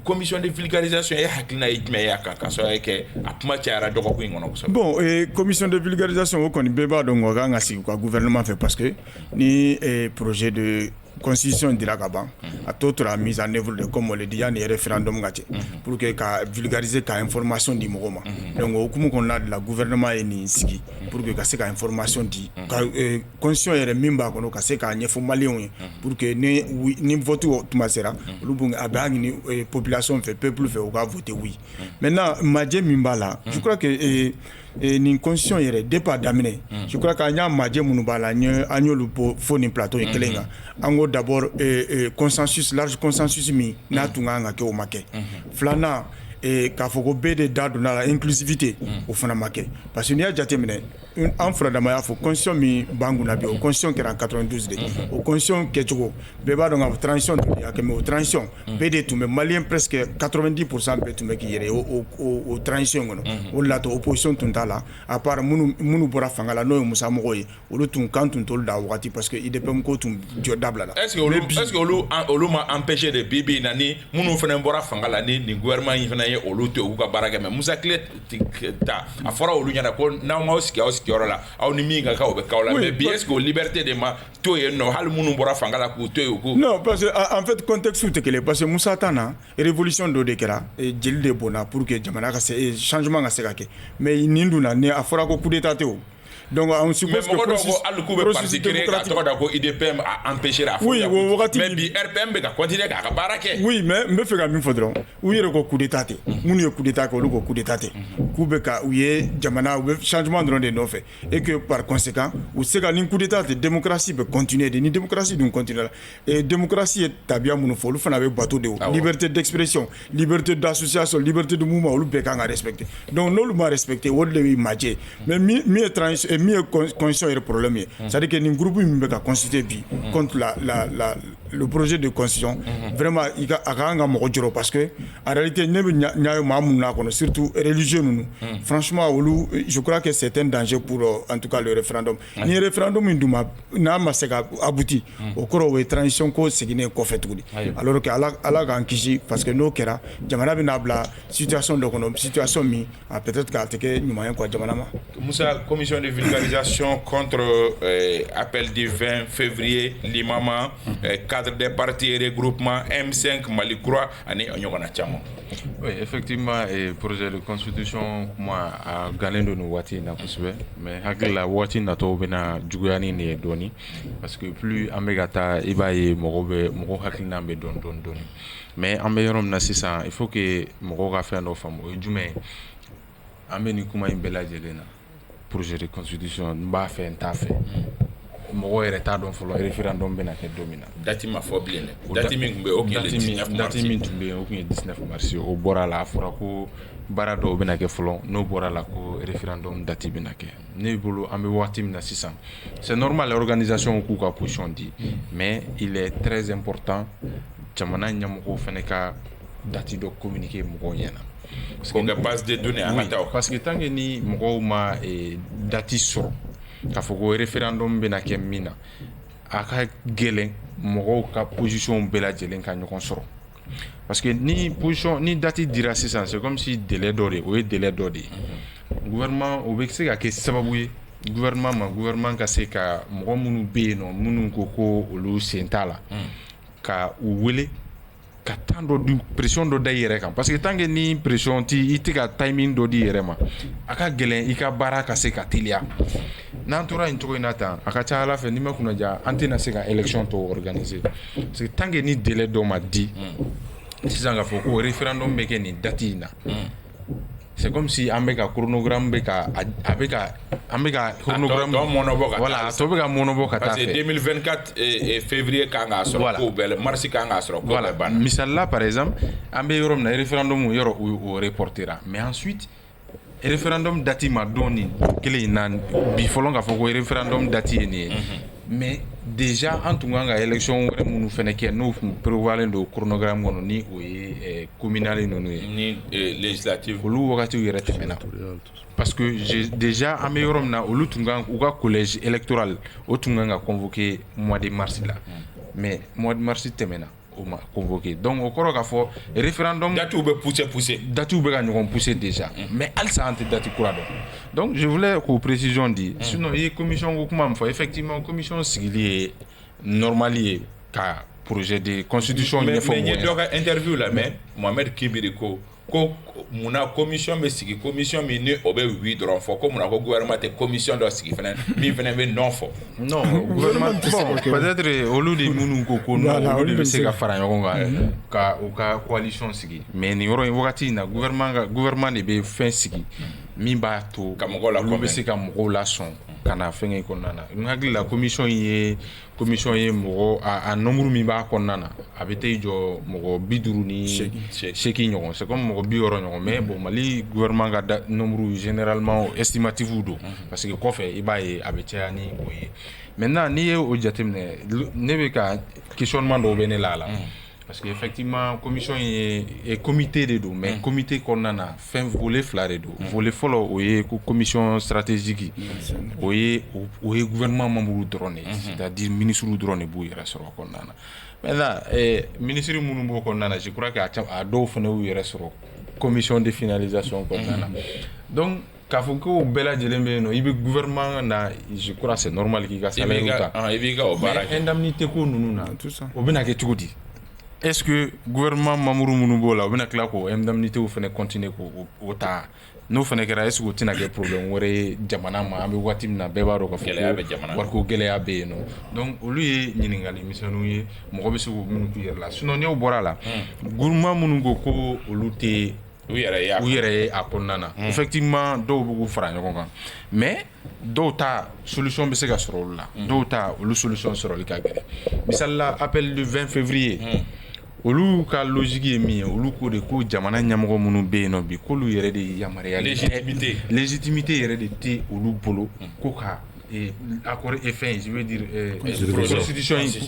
commission de vulgarisation ya hakina ijme ya kaka so yake apma tiara doko ku ngono so bon commission de vulgarisation ko ni beba do ngoga ngasi ko gouvernement fait parce que ni projet de constitution dira kaban a toute la mise en œuvre de comme on le dit un référendum gati pour que ka vulgariser ka information di mogoma donc okumu kon la de la gouvernement et ni sigi pour que ka se ka information di ka constitution ere mimba kono ka se ka nyefo malien pour que ni vote tumasera lubunga abangi ni population fait peuple fait o ka voter oui maintenant madje mimba là je crois que ni constitution yere départ d'amener je crois qu'anya madje munubala nye anyolu po foni plateau e kelenga ango d'abord consensus large consensus mi na tunga nga ke o make flana ka foko bede dadu na la inclusivité au fana make parce que ni a jatemine en fradama ya fo constitution mi bangu na bi o constitution qui en 92 de o constitution ke tugo beba do nga transition ya ke me transition bede tu me malien presque 90% be tu me ki yere o transition ngono o la to opposition tuntala à part munu bora fangala no musa mogoy o lu tun kantun tol da wakati parce que il depend ko tun jodabla la est-ce que olu m'a empêché de bibi nani munu fana bora fangala ni gouvernement yi fana ye olu te u ka baraka me musa clé ta afora olu nyana ko na ma oski orola aw ni mi nga ka obe kawla mais bien est-ce que liberté de ma to ye no hal munu bora fangala ku to ku non parce que en fait contexte où tekele parce que musa tana révolution do de kera et jeli de bona pour que jamana ka se changement ga se ka ke mais ninduna ne afora ko coup d'état te o donc on suppose que processus démocratique ko IDPM a empêché la oui mais bi RPM be ka continuer ka baraka oui mais me fait ka min fodron ou yere ko coup d'état te munu coup d'état ko lu ko coup d'état te ku be ka ou ye jamana ou changement de no fait et que par conséquent ou se ka ni coup d'état te démocratie peut continuer de ni démocratie donc continuer et démocratie est tabia munu fo lu fana be bateau de liberté d'expression liberté d'association liberté de mouvement lu be ka respecter donc no lu ma respecter wol le maje mais mi transition mieux conscient et le problème c'est-à-dire que nous groupe qui a constitué contre le projet de constitution vraiment il y a un mojo parce que en réalité surtout religieux nous franchement je crois que c'est un danger pour en tout cas le référendum ni référendum n'a pas abouti au cours de transition ko segine ko fait alors que ala ga kishi parce que no kera jamana bi nabla situation de situation mi peut-être ka teke nyuma ko jamana ma Moussa commission de vulgarisation contre appel du 20 février l'imama cadre des partis et regroupements M5 Mali Croix ani onyogana chamo. Oui, effectivement, et projet de constitution moi a gagné de nous wati na kusbe mais hakila wati na to bena juguyani ne doni parce que plus amegata ibaye mogo hakina be don mais ambeyorom na sisa il faut que mogo ga faire no famo jume ameni kuma imbela jelena projet de constitution mba fait nta fait mogo yere ta don folo référendum bena ke domina dati ma foblene dati min be o le 19 dati min tumbe o 19 mars o bora la fora ko barado bena ke folo no bora la ko référendum dati bena ke ne bolo ambe wati mina 600 c'est normal l'organisation ko ka position dit mais il est très important jamana nyamoko fene ka dati do communiquer mogo yana parce que base de données oui, parce que tant que ni mogo ma dati so ka foko référendum bena ke mina aka gelen mogo ka position bela jelen ka nyokon soro parce que ni position ni dati dira 600 c'est comme si délai d'oré ou délai d'oré gouvernement o bɛ se ka kɛ sababu ye gouvernement ka se ka mɔgɔ minnu bɛ yen nɔ minnu ko olu sen t'a la ka u wele ka temps dɔ di pression dɔ da i yɛrɛ kan parce que tant que ni pression ti i tɛ ka timing dɔ di i yɛrɛ ma a ka gɛlɛn i ka baara ka se ka teliya n'an tora nin cogo in na tan a ka ca ala fɛ n'i ma kunnaja an tɛna se ka élection tɔ organiser parce que tant que ni délai dɔ ma di sisan k'a fɔ ko référendum bɛ kɛ nin date in na c'est comme si an bɛ ka chronogramme bɛ ka chronogramme voilà a tɔ bɛ ka mɔnɔbɔ ka taa parce que 2024 février kan k'a sɔrɔ ko bɛɛ mars kan k'a sɔrɔ ko bɛɛ banna misali la par exemple an bɛ yɔrɔ min na référendum yɔrɔ o reportera mais ensuite référendum date ma dɔn nin kelen in na bi fɔlɔ k'a fɔ ko référendum date ye nin ye mais déjà an tun kan ka élection wɛrɛ minnu fɛnɛ kɛ n'o tun prévoilen don chronogramme kɔnɔ ni o ye communal ninnu ye ni législative olu wagatiw yɛrɛ tɛmɛna parce que déjà an bɛ yɔrɔ min na olu tun kan u ka collège électoral o tun kan ka convoquer mois de mars la mais mois de mars tɛmɛna o ma convoqué donc o kɔrɔ k'a fɔ référendum datiw bɛ pousser datiw bɛ ka ɲɔgɔn pousser déjà mais halisa an tɛ date kura dɔn donc je voulais k'o précision di sinon i ye commission ko kuma min fɔ effectivement commission sigili ye normal ye ka projet de constitution ɲɛfɔ mɔgɔw ɲɛna mais n ye dɔ ka interview la mais Mohamed Kibiri ko munna commission bɛ sigi commission min ni o bɛ oui dɔrɔn fɔ ko munna ko gouvernement tɛ commission dɔ sigi fɛnɛ min fɛnɛ bɛ non fɔ non gouvernement bon peut-être olu de minnu ko non olu de bɛ se ka fara ɲɔgɔn kan ka u ka coalition sigi mais nin yɔrɔ in wagati in na gouvernement de bɛ fɛn sigi min b'a to olu bɛ se ka mɔgɔw lasɔn ka na fɛngɛ kɔnɔna na n hakili la commission ye mɔgɔ a nombre min b'a kɔnɔna na a bɛ taa i jɔ mɔgɔ 50 ni 8 ɲɔgɔn c'est comme mɔgɔ 60 ɲɔgɔn mais bon Mali gouvernement ka nombre généralement estimatif don parce que kɔfɛ i b'a ye a bɛ caya ni o ye maintenant n'i ye o jateminɛ ne bɛ ka questionnement dɔw bɛ ne la parce que effectivement commission ye comité de don mais comité kɔnɔna na fɛn volet fila de don volet fɔlɔ o ye ko commission stratégique o ye gouvernement membre dɔrɔn de c'est-à-dire ministre dɔrɔn de b'u yɛrɛ sɔrɔ kɔnɔna na maintenant ministre minnu b'o kɔnɔna na je crois que a dɔw fana y'u yɛrɛ sɔrɔ commission de finalisation kɔnɔna na donc k'a fɔ ko bɛɛ lajɛlen bɛ yen nɔ i bɛ gouvernement na je crois c'est normal k'i ka salaire ta i b'i ka o baara mais indemnité ko ninnu na o bɛna kɛ cogo di est-ce que gouvernement membre minnu b'o la o bɛna tila k'o indemnité fɛnɛ continuer k'o ta n'o fɛnɛ kɛra est-ce que o tɛna kɛ problème wɛrɛ ye jamana ma an bɛ waati min na bɛɛ b'a dɔn k'a fɔ wariko gɛlɛya bɛ yen nɔ donc olu ye ɲininkali misɛnninw ye mɔgɔ bɛ se k'o minnu k'u yɛrɛ la sinon n'o bɔra la gouvernement minnu ko olu tɛ u yɛrɛ ye a kɔnɔna na effectivement dɔw bɛ k'u fara ɲɔgɔn kan mais dɔw ta solution bɛ se ka sɔrɔ olu la dɔw ta olu solution sɔrɔli ka gɛlɛn misali la appel du 20 février olu ka logique ye min ye olu ko de ko jamana ɲɛmɔgɔ minnu bɛ yen nɔ bi k'olu yɛrɛ de yamaruyalen légitimité yɛrɛ de tɛ olu bolo ko ka accord et fin je veux dire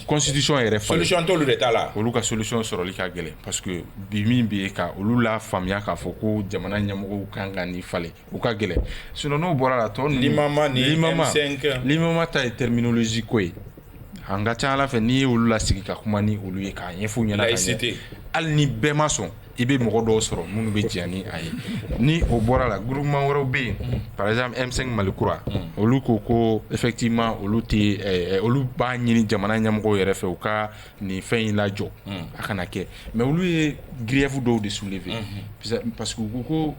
constitution yɛrɛ falen solution t'olu de t'a la olu ka solution sɔrɔli ka gɛlɛn parce que bi min bɛ yen ka olu la faamuya k'a fɔ ko jamana ɲɛmɔgɔw kan ka nin falen u ka gɛlɛn sinon n'o bɔra la tɔ limama ta ye terminologie ko ye an ka ca ala fɛ n'i ye olu lasigi ka kuma ni olu ye k'a ɲɛfɔ ɲɛna ka ɲɛ hali ni bɛɛ ma sɔn i bɛ mɔgɔ dɔw sɔrɔ minnu bɛ diya ni a ye ni o bɔra la groupement wɛrɛw bɛ yen par exemple M5 Malikura olu ko effectivement olu b'a ɲini jamana ɲɛmɔgɔw yɛrɛ fɛ u ka nin fɛn in lajɔ a kana kɛ mais olu ye grief dɔw de soulever parce que u ko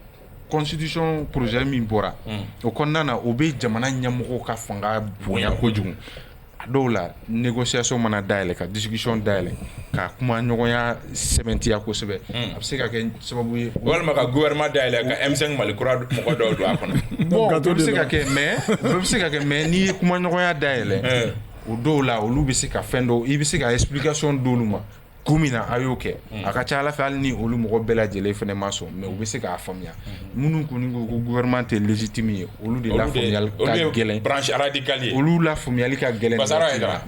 constitution projet min bɔra o kɔnɔna na o bɛ jamana ɲɛmɔgɔw ka fanga bonya kojugu dɔw la négociation mana dayɛlɛ ka discussion dayɛlɛ ka kuma ɲɔgɔnya sɛbɛntiya kosɛbɛ a bɛ se ka kɛ sababu ye walima ka gouvernement dayɛlɛ ka M5 Malikura mɔgɔ dɔw don a kɔnɔ bon bɛɛ bɛ se ka kɛ mais n'i ye kuma ɲɔgɔnya dayɛlɛ o dɔw la olu bɛ se ka fɛn dɔw i bɛ se ka explication d'olu ma ko min na a y'o kɛ a ka ca ala fɛ hali ni olu mɔgɔ bɛɛ lajɛlen fɛnɛ ma sɔn mais u bɛ se k'a faamuya minnu kɔni ko ko gouvernement tɛ légitime ye olu de la faamuyali ka gɛlɛn branche radicale ye olu la faamuyali ka gɛlɛn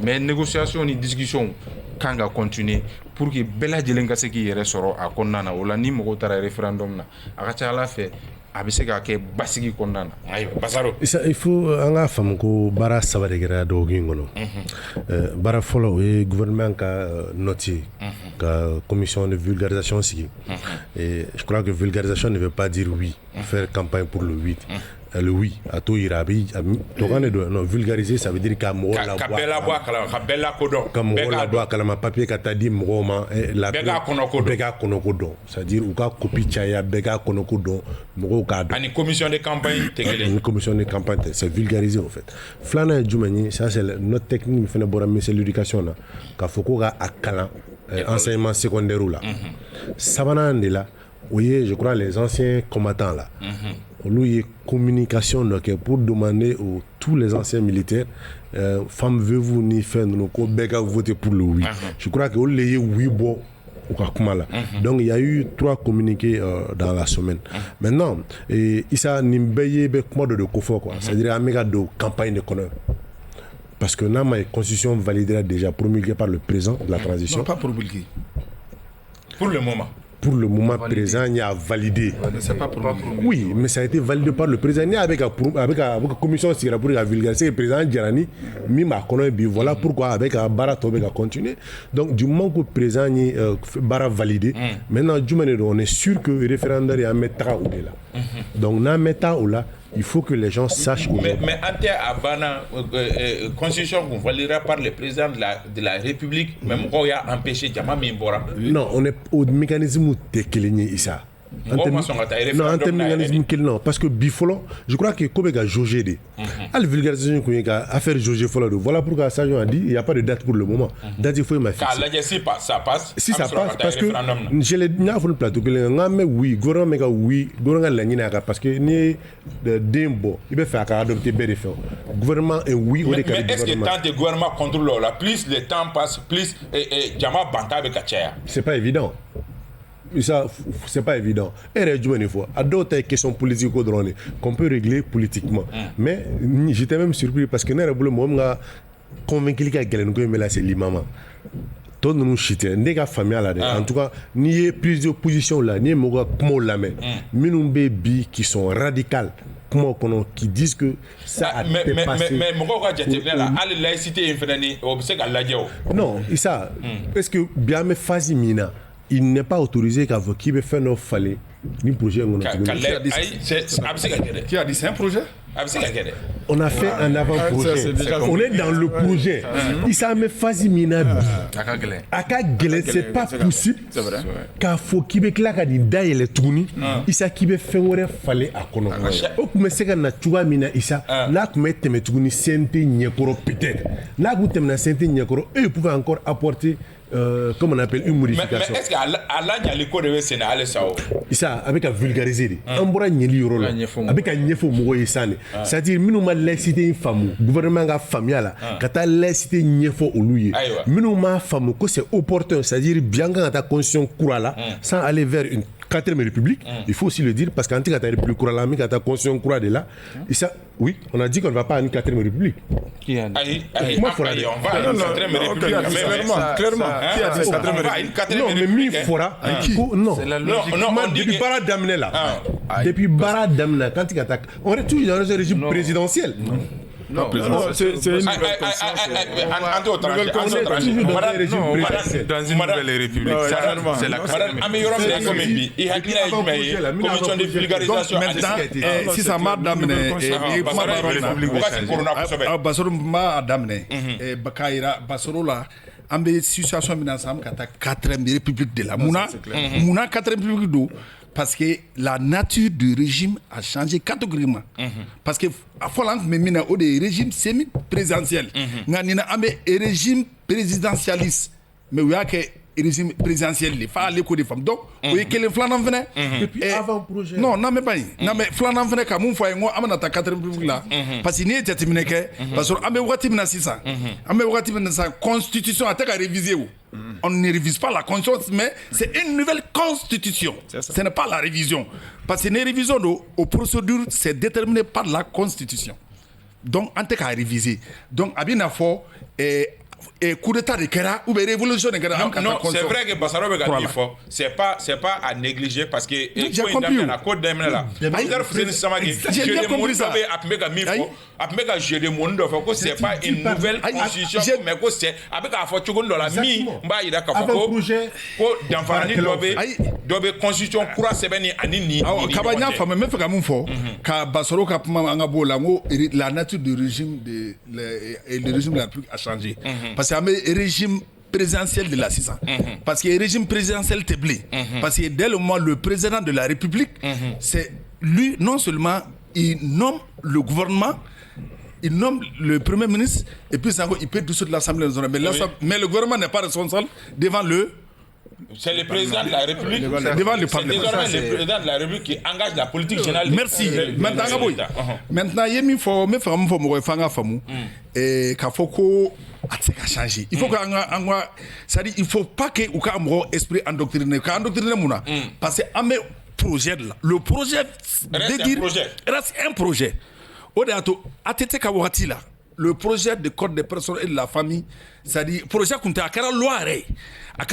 mais négociation ni discussion kan ka continuer pour que bɛɛ lajɛlen ka se k'i yɛrɛ sɔrɔ a kɔnɔna na o la ni mɔgɔw taara référendum na a ka ca Ala fɛ a bɛ se ka kɛ basigi kɔnɔna na. Ayiwa Basaro. Il faut an k'a faamu ko baara saba de kɛra dɔgɔkun in kɔnɔ. Baara fɔlɔ o ye gouvernement ka note ye ka commission de vulgarisation sigi. Et je crois que vulgarisation ne veut pas dire oui, faire campagne pour le oui. Le oui a to yira a bi tɔgɔ de don non vulgariser ça veut dire ka mɔgɔw labɔ ka bɛɛ labɔ a kalama ka bɛɛ lakodɔn ka mɔgɔw labɔ a kalama papier ka taa di mɔgɔw ma bɛɛ k'a kɔnɔko dɔn bɛɛ k'a kɔnɔko dɔn c'est à dire u ka copie caya bɛɛ k'a kɔnɔko dɔn mɔgɔw k'a dɔn ani commission de campagne tɛ kelen une commission de campagne c'est vulgariser en fait filanan ye jumɛn ye ça c'est notre technique min fɛnɛ bɔra ministère de l'éducation na k'a fɔ ko ka a kalan enseignement secondaire la sabanan de la o ye je crois les anciens combattants là olu ye communication dɔ kɛ pour demander aux tous les anciens militaires femme veuve ni fɛn ninnu ko bɛɛ ka voter pour le oui je crois que olu le ye oui bɔ u ka kuma la donc il y a eu 3 communiqués dans la semaine maintenant Issa nin bɛɛ ye bɛ kuma dɔ de kofɔ quoi c'est à dire an bɛ ka don campagne de kɔnɔ parce que n'a ma constitution validée déjà promulguée par le président de la transition non pas promulguée pour le moment. Pour le moment présent, il y a validé. C'est pas promulgué. Oui, mais ça a été validé par le président. Il y a avec la commission pour la vulgarisation, le président Djarani, voilà pourquoi avec la Bara Tobe a continué. Donc, du moment que le président est Bara validé, maintenant, on est sûr que le référendaire est un méta ou là. Donc, dans un méta ou là, il faut que les gens sachent. Mais en termes Abana, constitution qu'on validera par le président de la République, même quand il a empêché Djama Mimbora. Non, on est au mécanisme de Issa. Non, en termes de mécanisme non, parce que bifolo, je crois que Kobega jaugé de. À la vulgarisation qu'on a faire jauger follow. Voilà pourquoi ça a dit il n'y a pas de date pour le moment. Date il faut ma fixer. Si ça passe. Si ça passe parce que je l'ai dit sur le plateau que mais oui, goron mega oui, goron la nina parce que ni de dembo, il veut faire adopter BRF. Gouvernement est oui au décalage. Mais est-ce que tant de gouvernement contrôle là, plus le temps passe, plus Djama Banta avec Kachaya. C'est pas évident. Ça, c'est pas évident. Et une fois, à d'autres questions politiques qu'on peut régler politiquement. Mais j'étais même surpris parce que nous avons convaincu que c'est l'imam. Tout le monde chite, n'est pas familial là. En tout cas, ni y a plusieurs positions là, ni moga comme la main. Minumbe bi qui sont radicales. Qui disent que ça a dépassé. Mais pourquoi tu as là, à la laïcité infinie, on sait qu'à la non, ça, parce que bien me Fazimina. Il n'est pas autorisé qu'à vous qui veut faire nos fallait ni projet. Qui a dit c'est un projet? On a fait un avant-projet. On est dans le projet. Il s'est mis Fazimina. C'est pas possible. Car faut qu'il y ait là qu'il y ait les tournis. Il s'est qui veut faire un fallait à Kono. Au mais c'est qu'on a tué mina Issa. Là que mettre mes tournis senté nyekoro peut-être. Là que tu me senté nyekoro, eux pouvaient encore apporter. Comme on appelle une modification. Mais est-ce qu'à l'âge de l'école de Sénégal, ça avec à vulgariser. On pourra nier rôle avec un niefo moye sane. C'est-à-dire minuma laïcité une femme, gouvernement a familial, kata laïcité niefo oluye. Minuma femme que c'est opportun, c'est-à-dire bien quand ta conscience court là, sans aller vers une 4e République, il faut aussi le dire parce qu'en tant que République court là, mais quand ta conscience court de là, ça, oui, on a dit qu'on ne va pas à une 4e République. Qui a dit on va à une 4e République. Clairement. Qui a dit 4e République? Non, mais mi fora. Non, depuis Bara Damne là. Depuis Bara Damne, quand il attaque, on est toujours dans un régime présidentiel. Non, c'est une nouvelle dans une nouvelle république. C'est la commission de vulgarisation. Si ça m'a damné, Basoro m'a damné, Bakaira, Basoro là, en situation financière, 4e République de la Mouna, 4e République d'eau. Parce que la nature du régime a changé catégoriquement. Parce que il y a des régimes semi-présidentiels. Il y a un régime présidentialiste. Mais il y a un régime présidentiel. Il faut aller des femmes. Donc, il y a quelques flancs venait. Depuis avant le projet. Non, non, mais pas. Non, mais flancs venait comme on fait. On a ta 4e République là. Parce qu'il n'y a pas de parce qu'on a un 600. On a une constitution à réviser. On ne révise pas la constitution, mais c'est une nouvelle constitution. Ce n'est pas la révision. Parce que les révisions aux procédures, c'est déterminé par la constitution. Donc, on a réviser. Donc, à bien fort, et coup d'état de kɛra ou bien révolution de kɛra. Non, c'est vrai que Bassaro be ka min fɔ, c'est pas à négliger parce que j'ai compris. La code daminɛ la. Aïdar Fuseni Samake, j'ai compris ça. A tun bɛ ka min fɔ, a tun bɛ ka jeu de monde dɔ fɔ ko c'est pas une nouvelle constitution mais ko c'est a bɛ k'a fɔ cogo dɔ la min b'a yira k'a fɔ ko danfarani dɔ bɛ constitution kura sɛbɛnni ani nin. Kaba n y'a faamu n bɛ fɛ ka mun fɔ ka Bassaro ka kuma an ka b'o la n ko la nature du régime de le régime de la République a changé parce que an bɛ régime présidentiel de la CISA. Parce que le régime présidentiel est blé. Parce que dès le moment le président de la République, c'est lui, non seulement il nomme le gouvernement, il nomme le premier ministre, et puis il peut dissoudre l'Assemblée nationale. Mais le gouvernement n'est pas responsable devant le... C'est le président de la République. Devant le Parlement. C'est le président de la République qui engage la politique générale. Merci. Maintenant, il y a une fois, il faut changer. Il faut c'est-à-dire, il faut pas que ou un esprit endoctriné. Parce que projet là, le projet reste un projet. Le projet de code des personnes et de la famille, c'est-à-dire projet qu'on a créé loi a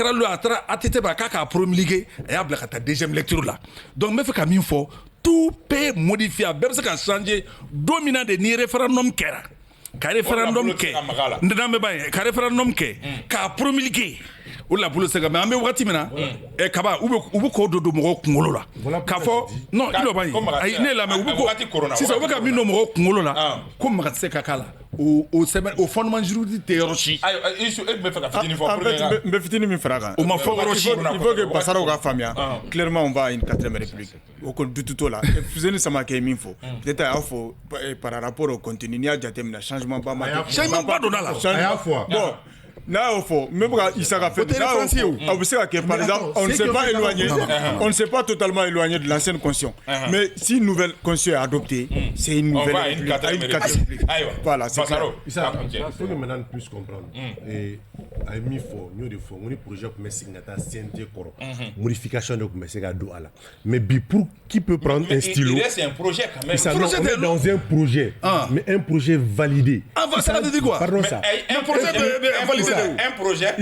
promulgué et a la deuxième lecture là. Donc me fait comme il faut tout peut modifier, même ça a changé dominant de ni référendum kera. Ka référendum ka promulgué ou la boule sega mais ambe wakati mina e kaba ubu ko do mo kungolo la ka fo non il va ay ne la mais ubu ko si ça ubu ka mino mo kungolo la ko ma ka seka kala au fondement juridique théologie ayo isu me fa ka fitini fo me fitini mi fraka o ma fo rochi il faut que Bassaro ga famia clairement on va à une 4e république au compte du tout là Fuseni Samake min fo peut-être à fo par rapport au contenu ni a jatemna changement pas ma changement pas dona la bon là, même quand il s'est fait, par exemple, on ne s'est pas éloigné, on ne s'est pas totalement éloigné de l'ancienne constitution. Mais si une nouvelle constitution est adoptée, c'est une nouvelle république. Voilà, c'est clair. Ça, il faut que maintenant puisse comprendre. Et à mi fo, nous de fo, on projet pour mettre signataire CNT koro, modification de mettre ça do ala. Mais pour qui peut prendre un stylo? C'est un projet quand même. On est dans un projet, mais un projet validé. Ça veut dire quoi? Pardon ça. Un projet validé. Un projet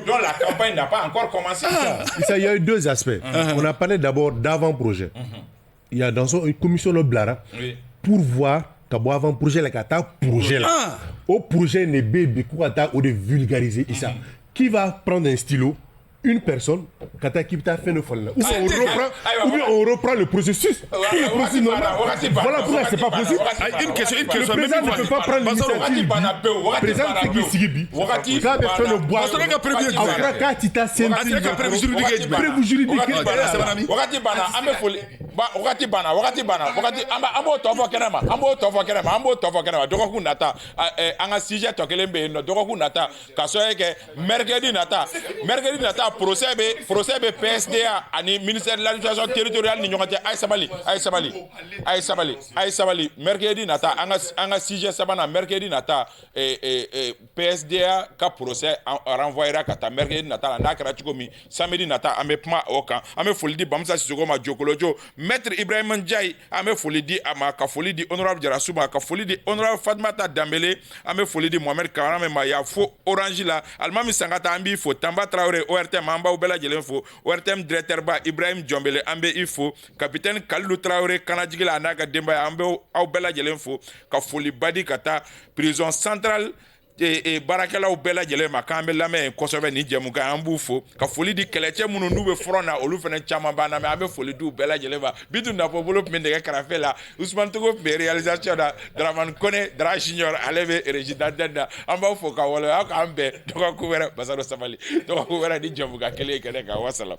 dont la campagne n'a pas encore commencé. Il y a eu deux aspects. On a parlé d'abord d'avant-projet. Il y a dans une commission de Blara pour voir qu'avant projet là. Au projet n'est bébé ou de vulgariser ça. Qui va prendre un stylo? Une personne, qui t'a fait le folle. Ou bien on reprend le processus. Voilà pourquoi c'est pas possible. Une question. Le président ne peut pas prendre l'initiative. Le président c'est qui sigibi. Quand il fait le bois. Quand il t'a senti. Prévu juridique. Wakati bana ambo tofo kenema dokoku nata anga sujet to kelembe no dokoku nata kasoye ke mercredi nata procès be PSDA ani ministère de l'administration territoriale ni nyongate ay sabali mercredi nata anga sujet sabana mercredi nata PSDA ka procès renvoyera kata mercredi nata na kra chikomi samedi nata ame pma okan ame folidi bamsa sisoko ma jokolojo Maître Ibrahim Ndiaye ame folidi ama ka folidi honorable Jarasuma ka folidi honorable Fatmata Dambélé ame folidi Mohamed Karame ma ya fo orange la almami sangata ambi fo Tamba Traoré ORTM amba ubela jelen fo ORTM directeur ba Ibrahim Djombele ambe ifo capitaine Kalou Traoré kanajigila anaka demba ambe au bela jelen fo ka foli badi kata prison centrale et barakelaw bɛɛ lajɛlen ma k'an bɛ lamɛn kosɛbɛ ni jɛmukan an b'u fo ka foli di kɛlɛcɛ minnu n'u bɛ front na olu fana caman b'an lamɛn an bɛ foli di u bɛɛ lajɛlen ma Bitu Nafobolo tun bɛ nɛgɛ kɛrɛfɛ la Ousmane Togo tun bɛ réalisation na Dramane Kone Dra Junior ale bɛ régie d'antenne na an b'aw fo ka waleya k'an bɛn dɔgɔkun wɛrɛ Bassaro Sabali dɔgɔkun wɛrɛ ni jɛmukan kelen kɛnɛ kan wassalam.